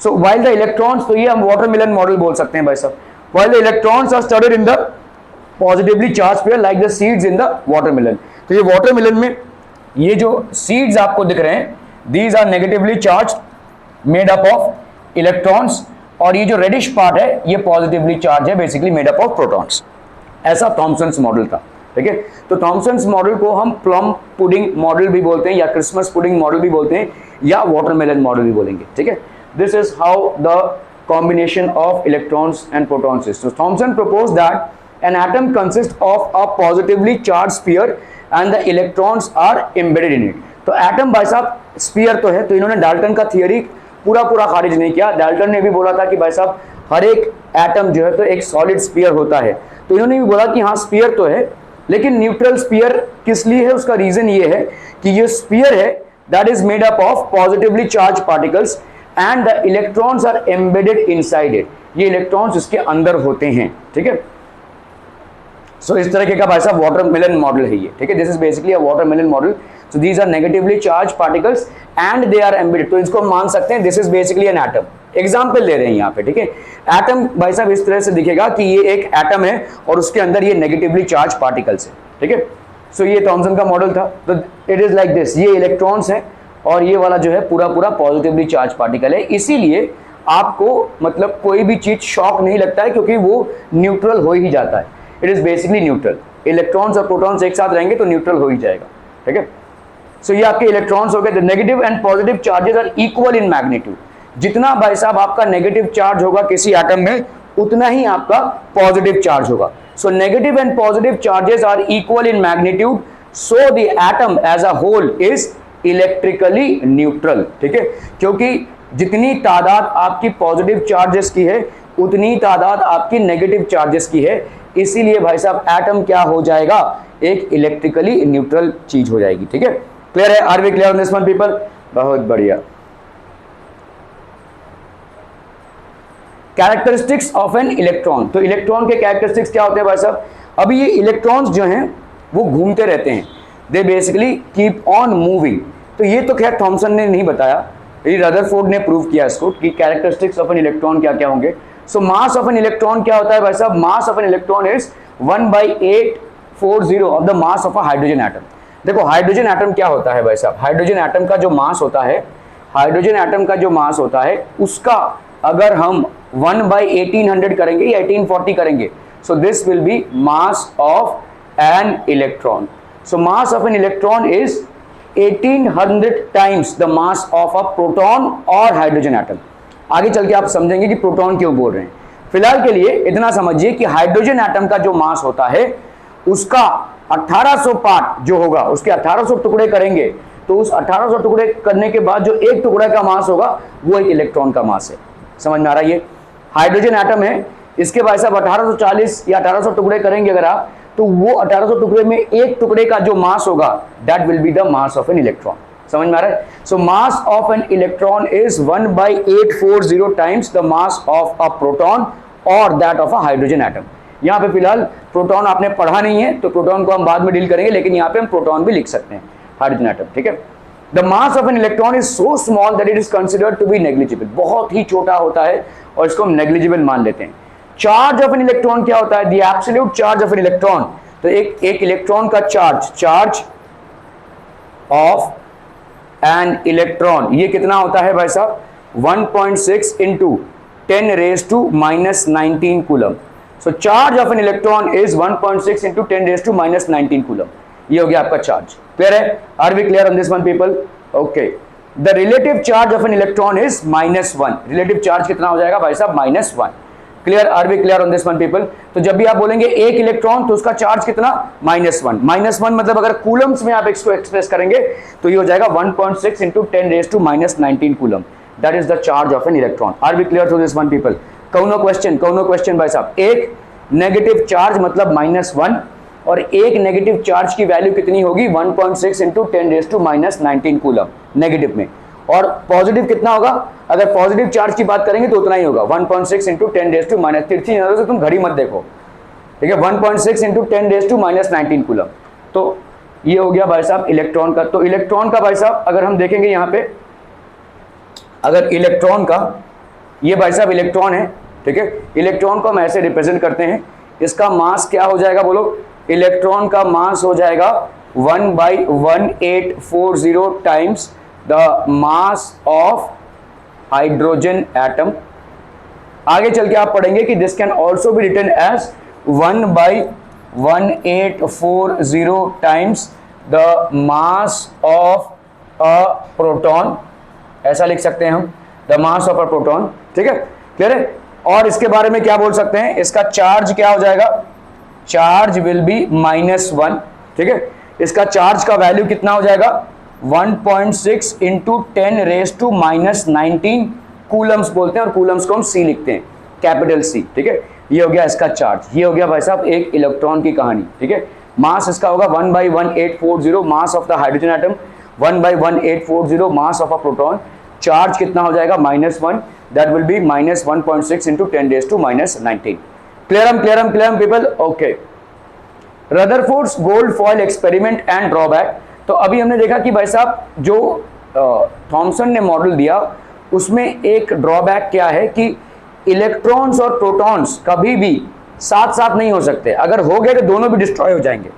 So while the electrons, तो ये हम वाटरमेलन मॉडल बोल सकते हैं भाई साहब। While the electrons are studded in the positively charge pair like the seeds in the watermelon. तो ये वाटरमेलन में ये जो सीड्स आपको दिख रहे हैं, these are negatively charge made up of electrons, और ये जो रेडिश पार्ट है ये पॉजिटिवली चार्ज है, basically made up of protons. ऐसा थॉमसन्स मॉडल था, ठीक है। तो थॉमसन्स मॉडल को हम प्लम पुडिंग मॉडल भी बोलते हैं, या क्रिसमस पुडिंग मॉडल भी बोलते हैं, या वाटरमेलन मॉडल भी बोलेंगे, ठीक है। This is how the combination of electrons and protons is. So Thomson proposed that an atom consists of a positively charged sphere and the electrons are embedded in it. तो atom भाई साहब sphere तो है, तो इन्होंने Dalton का theory पूरा खारिज नहीं किया। डाल्टन ने भी बोला था कि भाई साहब हर एक एटम जो है तो एक सॉलिड स्फीयर होता है, तो इन्होंने भी बोला कि हाँ स्फीयर तो है, लेकिन न्यूट्रल स्फीयर किस लिए है, उसका रीजन ये है कि ये स्फीयर है that is made up of positively charge particles and the electrons are embedded inside it. ये इलेक्ट्रॉन्स इसके अंदर होते हैं, ठीक है। सो इस तरह का भाई साहब वाटरमेलन मॉडल है ये, ठीक है। This is basically a watermelon model. So these are negatively charge particles and they are embedded. तो इसको हम मान सकते हैं this is basically an atom. Example ले रहे हैं यहाँ पे, ठीक है। एटम भाई साहब इस तरह से दिखेगा कि ये एक एटम है और उसके अंदर ये नेगेटिवली चार्ज पार्टिकल्स है, ठीक है। सो ये थॉमसन का मॉडल था। तो इट इज लाइक दिस, ये इलेक्ट्रॉन्स है और ये वाला जो है पूरा पॉजिटिवली चार्ज पार्टिकल है। इसीलिए आपको मतलब कोई भी चीज शॉक नहीं लगता है, क्योंकि वो न्यूट्रल हो ही जाता है। It is basically neutral. Electrons और प्रोटॉन्स एक साथ रहेंगे तो न्यूट्रल हो ही जाएगा, ठीक है। सो ये आपके इलेक्ट्रॉन्स हो गए। The negative and positive charges are equal in magnitude. जितना भाई साहब आपका नेगेटिव चार्ज होगा किसी एटम में, उतना ही आपका पॉजिटिव चार्ज होगा। So negative and positive charges are equal in magnitude, so the atom as a whole is electrically neutral, ठीक है। क्योंकि जितनी तादाद आपकी पॉजिटिव चार्जेस की है उतनी तादाद आपकी नेगेटिव चार्जेस की है। इसीलिए भाई साहब एटम क्या हो जाएगा, एक इलेक्ट्रिकली न्यूट्रल चीज हो जाएगी, ठीक है। क्लियर है? Are we clear on this one people? बहुत बढ़िया। Characteristics of an electron. तो इलेक्ट्रॉन के कैरेक्टरिस्टिक्स क्या होते हैं भाई साहब? अभी ये इलेक्ट्रॉन्स जो हैं वो घूमते रहते हैं, they basically keep on moving. तो ये तो खैर थॉमसन ने नहीं बताया, ये रदरफोर्ड ने प्रूव किया इसको कि कैरेक्टरिस्टिक्स ऑफ एन इलेक्ट्रॉन क्या क्या होंगे। सो मास ऑफ एन इलेक्ट्रॉन क्या होता है भाई साहब? मास of an electron is 1/840 of the mass of a hydrogen atom. देखो हाइड्रोजन एटम क्या होता है भाई साहब? हाइड्रोजन एटम का जो मास होता है, हाइड्रोजन एटम का जो मास होता है उसका अगर हम 1/1800 करेंगे या 1840 करेंगे, so this will B mass of an electron. So mass of an electron is 1800 times the mass of a proton और हाइड्रोजन एटम। आगे चल के आप समझेंगे कि प्रोटॉन क्यों बोल रहे हैं। फिलहाल के लिए इतना समझिए कि हाइड्रोजन एटम का जो मास होता है उसका 1800 पार्ट जो होगा, उसके 1800 टुकड़े करेंगे, तो उस 1800 टुकड़े करने के बाद जो एक टुकड़े का मास होगा वो एक इलेक्ट्रॉन का मास है। समझ में आ रहा है? ये हाइड्रोजन एटम है, इसके भाई साहब 1840 या 1800 टुकड़े करेंगे अगर आप, तो वो 1800 टुकड़े में एक टुकड़े का जो मास होगा that will be the mass of an electron. समझ में आ रहा है? So mass of an electron is 1/840 times the mass of a proton और that of a hydrogen atom. यहाँ पे फिलहाल प्रोटॉन आपने पढ़ा नहीं है तो प्रोटॉन को हम बाद में डील करेंगे, लेकिन यहाँ पे हम प्रोटॉन भी लिख सकते हैं, हाइड्रोजन एटम, ठीक है। The mass of an electron is so small that it is considered to be negligible. बहुत ही छोटा होता है और इसको हम नेग्लिजिबल मान लेते हैं। चार्ज ऑफ एन इलेक्ट्रॉन क्या होता है? The absolute charge of an electron. तो एक इलेक्ट्रॉन का चार्ज ऑफ एन इलेक्ट्रॉन ये कितना होता है भाई साहब? 1.6 into 10⁻⁻19 coulomb. So charge of an electron is 1.6 into 10⁻⁻19 coulomb. ये हो गया आपका चार्ज। क्लियर है? Are we clear on this one people? Okay. The relative charge of an electron is -1। Relative charge कितना हो जाएगा भाई साहब? -1। Clear? Are we clear on this one people? तो जब भी आप बोलेंगे एक इलेक्ट्रॉन तो उसका चार्ज कितना? -1। -1 मतलब अगर कूलम्स में आप इसको एक्सप्रेस करेंगे तो ये हो जाएगा 1.6 into 10⁻⁻19 coulomb. That is the charge of an electron. Are we clear to this one people? कौनो क्वेश्चन भाई साहब? एक नेगेटिव चार्ज मतलब -1 और एक नेगेटिव चार्ज की वैल्यू कितनी होगी? 1.6 इंटू 10⁻⁻19 कूलम नेगेटिव में, और पॉजिटिव कितना होगा? अगर पॉजिटिव चार्ज की बात करेंगे तो उतना ही होगा 1.6 इंटू 10⁻, तिरछी नजरों से तुम घड़ी मत देखो, ठीक है, 1.6 इंटू 10⁻⁻19 कूलम। तो ये हो गया भाई साहब इलेक्ट्रॉन का। तो इलेक्ट्रॉन का भाई साहब अगर हम देखेंगे यहाँ पे, अगर इलेक्ट्रॉन का, ये भाई साहब इलेक्ट्रॉन है, ठीक है, इलेक्ट्रॉन को हम ऐसे रिप्रेजेंट करते हैं, इसका मास क्या हो जाएगा बोलो? इलेक्ट्रॉन का मास हो जाएगा 1/1840 times the mass of hydrogen atom. आगे चल के आप पढ़ेंगे कि this can also be written as 1/1840 times the mass of a proton, ऐसा लिख सकते हैं हम, the mass of a proton, ठीक है, क्लियर है। और इसके बारे में क्या बोल सकते हैं? इसका चार्ज क्या हो जाएगा? चार्ज विल बी -1, ठीक है, इसका चार्ज का वैल्यू कितना हो जाएगा? 1.6 इंटू 10⁻⁻19 कूलम्स बोलते हैं, और कूलम्स को हम C लिखते हैं, कैपिटल C, ठीक है। ये हो गया इसका चार्ज। ये हो गया भाई साहब एक इलेक्ट्रॉन की कहानी, ठीक है। मास इसका होगा 1/1840 mass of the hydrogen atom, 1/1840 mass of a proton. Charge कितना हो जाएगा? -1, that will be -1.6 into 10⁻⁻19। Clear people? Okay. Rutherford's gold foil experiment and drawback. तो अभी हमने देखा कि भाई साहब जो थॉमसन ने मॉडल दिया उसमें एक ड्रॉबैक क्या है कि इलेक्ट्रॉन्स और प्रोटॉन्स कभी भी साथ साथ नहीं हो सकते, अगर हो गए तो दोनों भी डिस्ट्रॉय हो जाएंगे।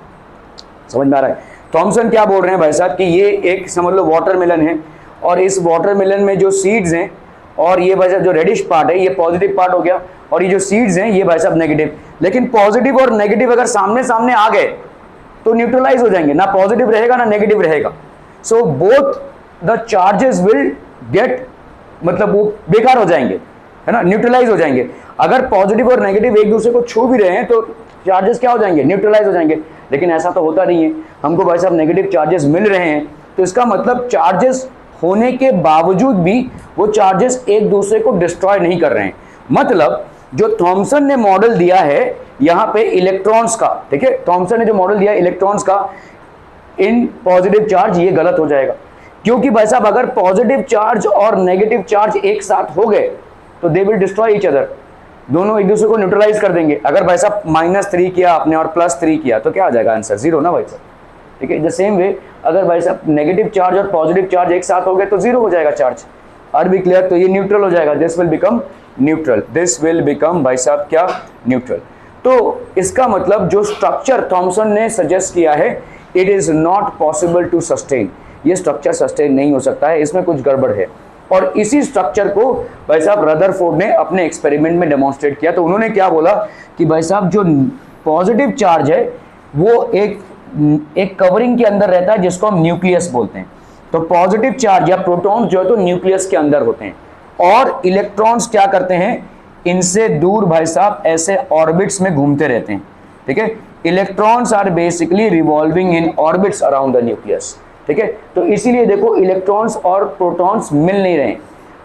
समझ में आ रहा है? थॉमसन क्या बोल रहे हैं भाई साहब कि ये एक समझ लो वाटरमेलन है, और इस वाटरमेलन में जो सीड्स हैं, और ये भाई साहब जो रेडिश पार्ट है ये पॉजिटिव पार्ट हो गया, और ये जो सीड्स हैं ये भाई साहब नेगेटिव। लेकिन पॉजिटिव और नेगेटिव अगर सामने सामने आ गए तो न्यूट्रलाइज हो जाएंगे, ना पॉजिटिव रहेगा ना नेगेटिव रहेगा। So both the charges will get, मतलब वो बेकार हो जाएंगे, है ना, न्यूट्रलाइज हो जाएंगे। अगर पॉजिटिव और नेगेटिव एक दूसरे को छू भी रहे हैं तो चार्जेस क्या हो जाएंगे? न्यूट्रलाइज हो जाएंगे। लेकिन ऐसा तो होता नहीं है, हमको भाई साहब नेगेटिव चार्जेस मिल रहे हैं, तो इसका मतलब चार्जेस होने के बावजूद भी वो चार्जेस एक दूसरे को डिस्ट्रॉय नहीं कर रहे हैं। मतलब जो थॉमसन ने मॉडल दिया है यहाँ पे इलेक्ट्रॉन्स का, ठीक है, थॉमसन ने जो मॉडल दिया इलेक्ट्रॉन्स का इन पॉजिटिव चार्ज, ये गलत हो जाएगा। क्योंकि भाई साहब अगर पॉजिटिव चार्ज और नेगेटिव चार्ज एक साथ हो गए तो they will destroy each other, दोनों एक दूसरे को न्यूट्रलाइज कर देंगे। अगर भाई साहब -3 किया आपने और +3 किया तो क्या आ जाएगा आंसर? 0 ना भाई साहब, ठीक है। द सेम वे अगर भाई साहब नेगेटिव चार्ज और पॉजिटिव चार्ज एक साथ हो गए तो 0 हो जाएगा चार्ज। R B clear? तो ये न्यूट्रल हो जाएगा, this will become neutral, this will become भाई साहब क्या? न्यूट्रल। तो इसका मतलब जो स्ट्रक्चर थॉमसन ने सजेस्ट किया है, it is not possible to sustain, ये स्ट्रक्चर सस्टेन नहीं हो सकता है, इसमें कुछ गड़बड़ है। और इसी स्ट्रक्चर को भाई साहब रदरफोर्ड ने अपने एक्सपेरिमेंट में डेमोन्स्ट्रेट किया। तो उन्होंने क्या बोला कि भाई साहब जो पॉजिटिव चार्ज है वो एक कवरिंग के अंदर रहता है जिसको हम न्यूक्लियस बोलते हैं। तो पॉजिटिव चार्ज या प्रोटॉन जो है तो न्यूक्लियस के अंदर होते हैं, और इलेक्ट्रॉन्स क्या करते हैं? इनसे दूर भाई साहब ऐसे ऑर्बिट्स में घूमते रहते हैं, ठीक है। Electrons are basically revolving in orbits around the nucleus, ठीक है। तो इसीलिए देखो इलेक्ट्रॉन्स और प्रोटॉन्स मिल नहीं रहे हैं।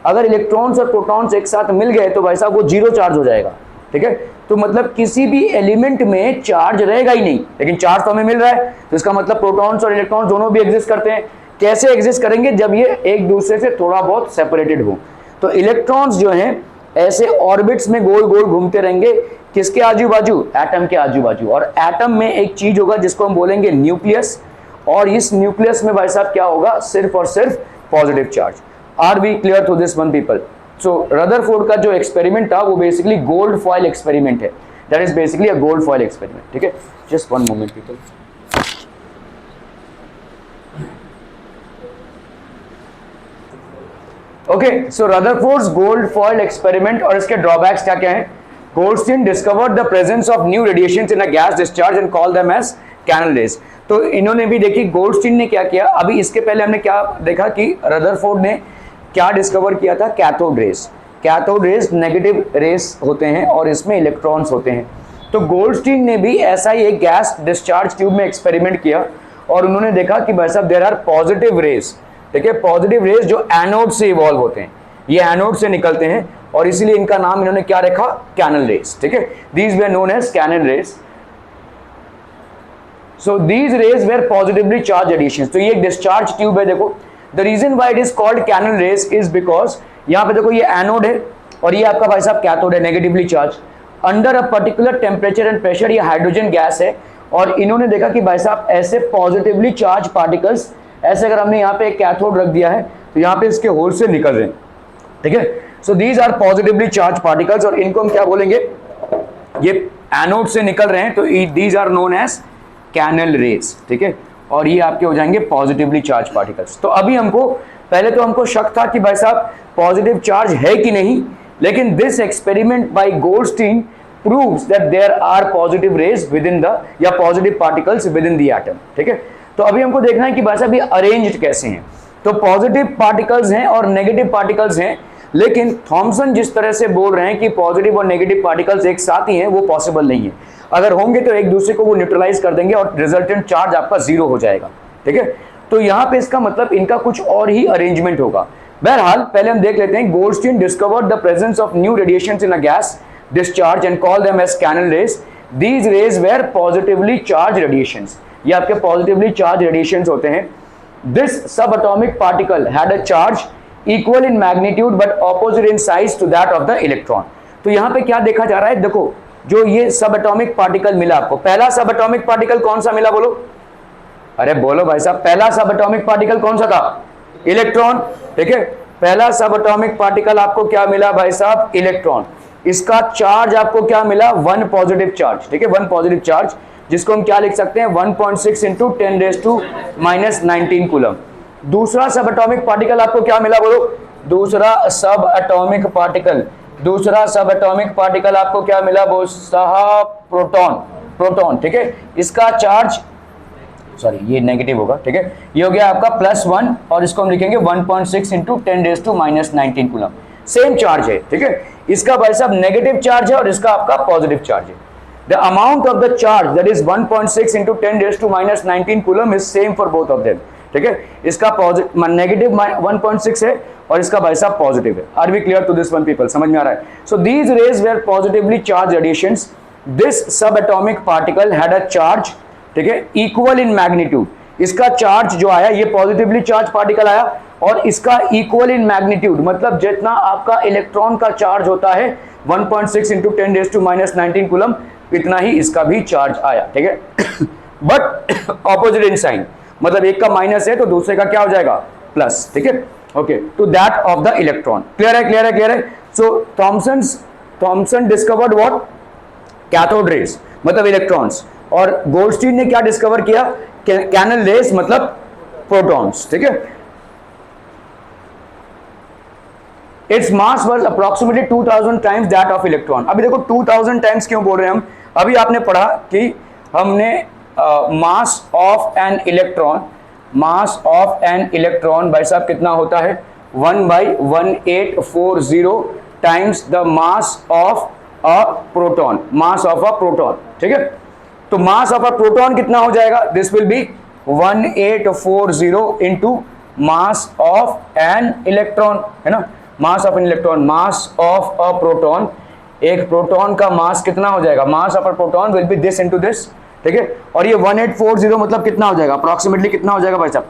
अगर इलेक्ट्रॉन्स और प्रोटॉन्स एक साथ मिल गए तो भाई साहब वो 0 चार्ज हो जाएगा, ठीक है। तो मतलब किसी भी एलिमेंट में चार्ज रहेगा ही नहीं, लेकिन चार्ज तो हमें मिल रहा है, तो इसका मतलब प्रोटॉन्स और इलेक्ट्रॉन्स दोनों भी एग्जिस्ट करते हैं। कैसे एग्जिस्ट करेंगे? जब ये एक दूसरे से थोड़ा बहुत सेपरेटेड हो। तो इलेक्ट्रॉन्स जो हैं ऐसे ऑर्बिट्स में गोल गोल घूमते रहेंगे, किसके आजू बाजू? एटम के आजू बाजू। और एटम में एक चीज होगा जिसको हम बोलेंगे न्यूक्लियस, और इस न्यूक्लियस में भाई साहब क्या होगा? सिर्फ और सिर्फ positive charge. Are we clear to this one people? So Rutherford का जो एक्सपेरिमेंट था वो बेसिकली गोल्ड फॉयल एक्सपेरिमेंट है, that is basically a gold foil experiment, ठीक है। Just one moment people. Okay, so Rutherford's gold foil experiment और इसके drawbacks क्या क्या हैं? Goldstein discovered the presence of new radiations in a gas discharge and called them as canal rays. तो इन्होंने भी देखी, गोल्डस्टीन ने क्या किया, अभी इसके पहले हमने क्या देखा कि रदरफोर्ड ने क्या डिस्कवर किया था? Cathode rays. Cathode rays negative rays होते हैं और इसमें इलेक्ट्रॉन्स होते हैं। तो गोल्डस्टीन ने भी ऐसा ही एक गैस डिस्चार्ज ट्यूब में एक्सपेरिमेंट किया और उन्होंने देखा कि भाई साहब देयर आर पॉजिटिव रेज, ठीक है, पॉजिटिव रेज जो एनोड से इवॉल्व होते हैं। ये एनोड से निकलते हैं और इसीलिए इनका नाम इन्होंने क्या रखा, कैनल रेज, ठीक है। These were known as canal rays. So these rays were positively charged additions। तो ये एक डिस्चार्ज ट्यूब है, देखो। The reason why it is called canal rays is because यहाँ पे देखो ये एनोड है और ये आपका भाई साहब कैथोड है, negatively charge. Under a particular temperature and pressure, ये हाइड्रोजन गैस है और इन्होंने देखा कि भाई साहब ऐसे पॉजिटिवली चार्ज पार्टिकल्स, ऐसे अगर हमने यहाँ पे एक कैथोड रख दिया है तो यहाँ पे इसके होल से निकल रहे हैं, ठीक है। So these are positively charge particles और इनको हम क्या बोलेंगे, ये एनोड से निकल रहे हैं तो these are known as canal rays, ठीक है। और ये आपके हो जाएंगे पॉजिटिवली चार्ज पार्टिकल्स। तो अभी हमको, पहले तो हमको शक था कि भाई साहब पॉजिटिव चार्ज है कि नहीं, लेकिन this experiment by Goldstein proves that there are positive rays within the, या positive particles within the atom, ठीक है। तो अभी हमको देखना है कि भाई साहब ये अरेंज्ड कैसे हैं। तो पॉजिटिव पार्टिकल्स हैं और नेगेटिव पार्टिकल्स हैं, लेकिन थॉमसन जिस तरह से बोल रहे हैं कि पॉजिटिव और नेगेटिव पार्टिकल्स एक साथ ही हैं, वो पॉसिबल नहीं है। अगर होंगे तो एक दूसरे को वो न्यूट्रलाइज कर देंगे और रिजल्टेंट चार्ज आपका जीरो हो जाएगा, ठीक है। तो यहाँ पे इसका मतलब इनका कुछ और ही अरेंजमेंट होगा। बहरहाल पहले हम देख लेते हैं। Goldstein discovered the presence of new radiations in a gas discharge and called them as canal rays. These rays were positively charge radiations. ये आपके पॉजिटिवली चार्ज रेडिएशंस होते हैं। दिस सब atomic particle had a charge equal in magnitude but opposite in size to that of the electron. तो यहाँ पे क्या देखा जा रहा है, देखो जो ये सब एटॉमिक पार्टिकल मिला आपको, पहला सब एटॉमिक पार्टिकल कौन सा मिला, बोलो, अरे बोलो भाई साहब, पहला सब एटॉमिक पार्टिकल कौन सा था, इलेक्ट्रॉन, ठीक है। पहला सब एटॉमिक पार्टिकल आपको क्या मिला भाई साहब, इलेक्ट्रॉन। इसका चार्ज आपको क्या मिला, 1 पॉजिटिव चार्ज, ठीक है, 1 पॉजिटिव चार्ज, जिसको हम क्या लिख सकते हैं, 1.6 इंटू 10⁻⁻19 कूलम। दूसरा सब एटॉमिक पार्टिकल आपको क्या मिला, बोलो, दूसरा सब एटॉमिक पार्टिकल, दूसरा सब एटॉमिक पार्टिकल आपको क्या मिला, वो साहब प्रोटॉन, प्रोटॉन, ठीक है। इसका चार्ज, सॉरी ये नेगेटिव होगा, ठीक है, ये हो गया आपका +1 और इसको हम लिखेंगे 1.6 इंटू 10⁻⁻19 कूलम। सेम चार्ज है, ठीक है। इसका भाई साहब नेगेटिव चार्ज है और इसका आपका पॉजिटिव चार्ज है। The amount of the charge that is 1.6 into 10⁻⁻19 coulomb is same for both of them, ठीक है। इसका नेगेटिव 1.6 है और इसका भाई साहब पॉजिटिव है। Are we clear to this one people, समझ में आ रहा है। So these rays were positively charge radiations. This सब atomic particle had a charge, ठीक है, इक्वल इन मैग्नीट्यूड। इसका चार्ज जो आया ये पॉजिटिवली चार्ज पार्टिकल आया और इसका इक्वल इन मैग्नीट्यूड, मतलब जितना आपका इलेक्ट्रॉन का चार्ज होता है 1.6 इंटू 10⁻⁻19 कूलम, इतना ही इसका भी चार्ज आया, ठीक है। बट ऑपोजिट इन साइन, मतलब एक का माइनस है तो दूसरे का क्या हो जाएगा, प्लस, ठीक है। Okay, to that of the electron. Clear है, क्लियर है, क्लियर है। So Thomson discovered what, cathode rays मतलब इलेक्ट्रॉन्स, और गोल्डस्टीन ने क्या डिस्कवर किया, कैनल रेज मतलब प्रोटॉन्स, ठीक है। Its mass was approximately 2000 times that of electron. अभी देखो 2000 टाइम्स क्यों बोल रहे हैं हम, अभी आपने पढ़ा कि हमने मास of an electron, mass of an electron भाई साहब कितना होता है, 1/1840 times the mass of a proton, mass of a proton, ठीक है। तो मास ऑफ अ प्रोटॉन कितना हो जाएगा, this will B 1840 into mass of an electron, है ना, मास of an electron, mass of a proton. एक प्रोटॉन का मास कितना हो जाएगा, मास of a proton will be this into this, ठीक है। और ये 1840 मतलब कितना हो जाएगा, अप्रोक्सीमेटली कितना हो जाएगा भाई साहब,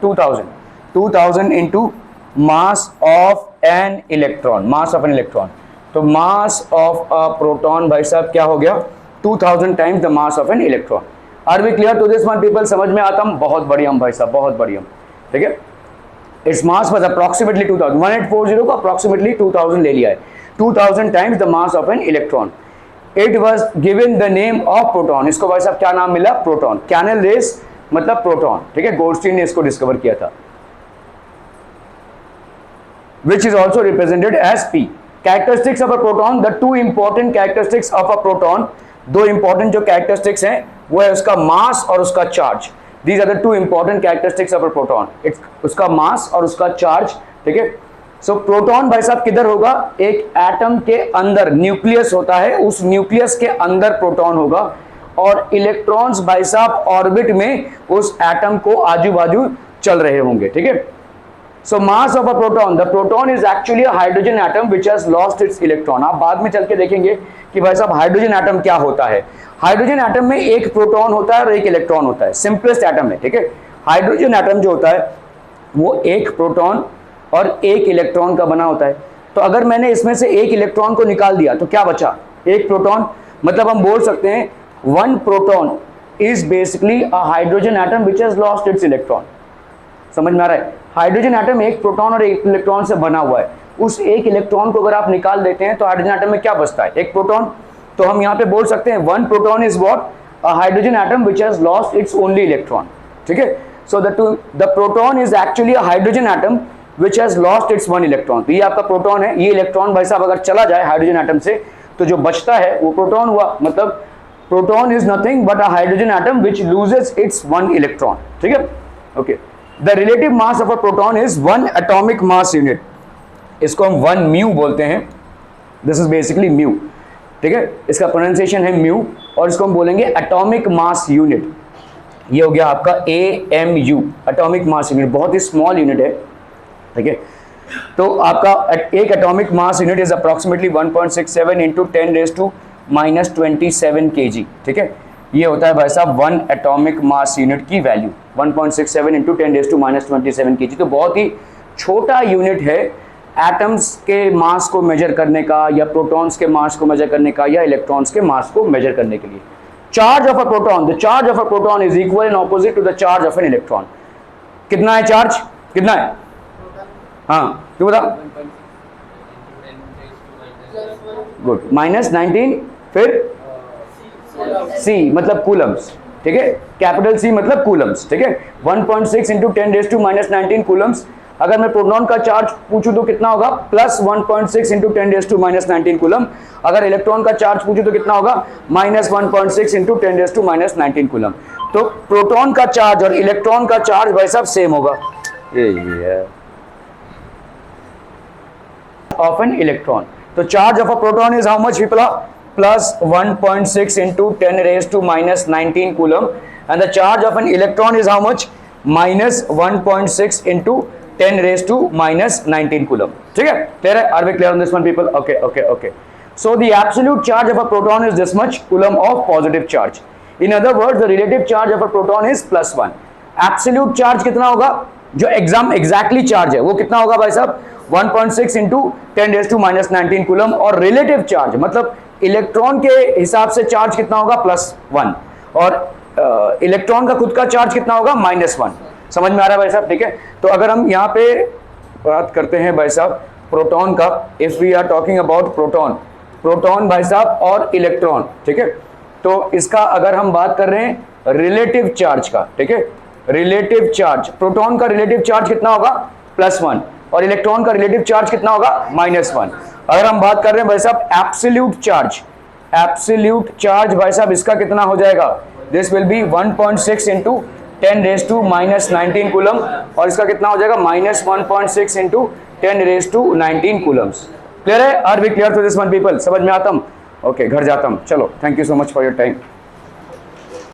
2000 into mass of an electron, mass of an electron. तो मास ऑफ अ प्रोटॉन भाई साहब क्या हो गया, 2000 times the mass of an electron. Are we clear to this one people, समझ में आता हम, बहुत बढ़िया भाई साहब, बहुत बढ़िया, ठीक है। इट्स मास वाज अप्रोक्सीमेटली 2000, 1840 को अप्रोक्सीमेटली 2000 ले लिया है, 2000 times the mass of an electron. It was given the name of proton, इसको भाई साहब क्या नाम मिला, प्रोटॉन। कैनल रेज मतलब प्रोटॉन, ठीक है, गोल्डस्टीन ने इसको डिस्कवर किया था। which is also represented as P. Characteristics of a proton, the two important characteristics of a proton, दो important जो characteristics हैं वो है उसका mass और उसका charge. These are the two important characteristics of a proton. It's उसका mass और उसका charge, ठीक है। So proton भाई साहब किधर होगा, एक एटम के अंदर न्यूक्लियस होता है, उस न्यूक्लियस के अंदर प्रोटॉन होगा, और इलेक्ट्रॉन्स भाई साहब ऑर्बिट में उस एटम को आजू बाजू चल रहे होंगे, ठीक है। So mass of a proton, the proton is actually a hydrogen atom which has lost its electron. आप बाद में चल के देखेंगे कि भाई साहब हाइड्रोजन एटम क्या होता है। हाइड्रोजन एटम में एक प्रोटॉन होता है और एक इलेक्ट्रॉन होता है, सिंपलेस्ट एटम है, ठीक है। हाइड्रोजन एटम जो होता है वो एक प्रोटॉन और एक इलेक्ट्रॉन का बना होता है। तो अगर मैंने इसमें से एक इलेक्ट्रॉन को निकाल दिया तो क्या बचा, एक प्रोटॉन। मतलब हम बोल सकते हैं one proton is basically a hydrogen atom which has lost its electron. समझ में आ रहा है? हाइड्रोजन एटम एक प्रोटॉन और एक इलेक्ट्रॉन से बना हुआ है। उस एक इलेक्ट्रॉन को अगर आप निकाल देते हैं तो हाइड्रोजन एटम में क्या बचता है, एक प्रोटॉन। तो हम यहाँ पे बोल सकते हैं one proton is what, a hydrogen atom which has lost it's only electron, ठीक है। So the proton is actually a hydrogen atom which has lost it's one electron. तो ये आपका प्रोटॉन है, ये इलेक्ट्रॉन भाई साहब अगर चला जाए हाइड्रोजन एटम से तो जो बचता है वो प्रोटॉन हुआ। मतलब proton is nothing but a hydrogen atom which loses it's one electron, ठीक है, okay. The relative mass of a proton is one atomic mass unit, इसको हम वन म्यू बोलते हैं। दिस इज बेसिकली म्यू, ठीक है, इसका प्रोनाउंसिएशन है म्यू और इसको हम बोलेंगे एटॉमिक मास यूनिट। ये हो गया आपका AMU, एटॉमिक मास यूनिट, बहुत ही स्मॉल यूनिट है, ठीक है। तो आपका एक atomic mass unit is approximately 1.67 into 10⁻⁻27 kg, ठीक है। ये होता है भाई साहब वन एटॉमिक मास यूनिट की वैल्यू 1.67 इंटू 10⁻⁻27 kg। तो बहुत ही छोटा यूनिट है एटम्स के मास को मेजर करने का, या प्रोटॉन्स के मास को मेजर करने का, या इलेक्ट्रॉन्स के मास को मेजर करने के लिए। Charge of a proton, the charge of a proton is equal and opposite to the charge of an electron. कितना है चार्ज, कितना है, हाँ तू बता। गुड, -19 फिर C मतलब कूलम्स, ठीक है, कैपिटल C मतलब कूलम्स, ठीक है। 1.6 इंटू 10⁻⁻19 कूलम्स। अगर मैं प्रोटॉन का चार्ज पूछूं तो कितना होगा, +1.6 इंटू 10⁻⁻19 कूलम। अगर इलेक्ट्रॉन का चार्ज पूछूं तो कितना होगा, -1.6 इंटू 10⁻⁻19 कूलम। तो प्रोटॉन का चार्ज और इलेक्ट्रॉन का चार्ज भाई साहब सेम होगा। ऑफ एन इलेक्ट्रॉन, तो charge of a proton is how much people, +1.6 into 10⁻⁻19 coulomb, and the charge of an electron is how much, -1.6 into 10⁻⁻19 coulomb, ठीक है। clear है, are we clear on this one people? okay. So the absolute charge of a proton is this much coulomb of positive charge. In other words, the relative charge of a proton is +1. absolute charge कितना होगा, जो exactly charge है वो कितना होगा भाई साहब, 1.6 into 10⁻⁻19 coulomb। और relative charge मतलब इलेक्ट्रॉन के हिसाब से चार्ज कितना होगा, +1, और इलेक्ट्रॉन का खुद का चार्ज कितना होगा, -1। समझ में आ रहा है भाई साहब, ठीक है। तो अगर हम यहाँ पे बात करते हैं भाई साहब प्रोटॉन का, if we are talking about proton भाई साहब और इलेक्ट्रॉन, ठीक है। तो इसका अगर हम बात कर रहे हैं रिलेटिव चार्ज का, ठीक है, रिलेटिव चार्ज, प्रोटॉन का रिलेटिव चार्ज कितना होगा, +1, और इलेक्ट्रॉन का रिलेटिव चार्ज कितना होगा, -1। अगर हम बात कर रहे हैं भाई साहब एब्सोल्यूट चार्ज भाई साहब इसका कितना हो जाएगा, this will be 1.6 into 10⁻⁻19 coulomb, और इसका कितना हो जाएगा, -1.6 इंटू 10⁻⁻19 कूलम्स। क्लियर है, are we clear to this one people? समझ में आता हूँ, ओके, घर जाता हूँ, चलो, thank you so much for your time.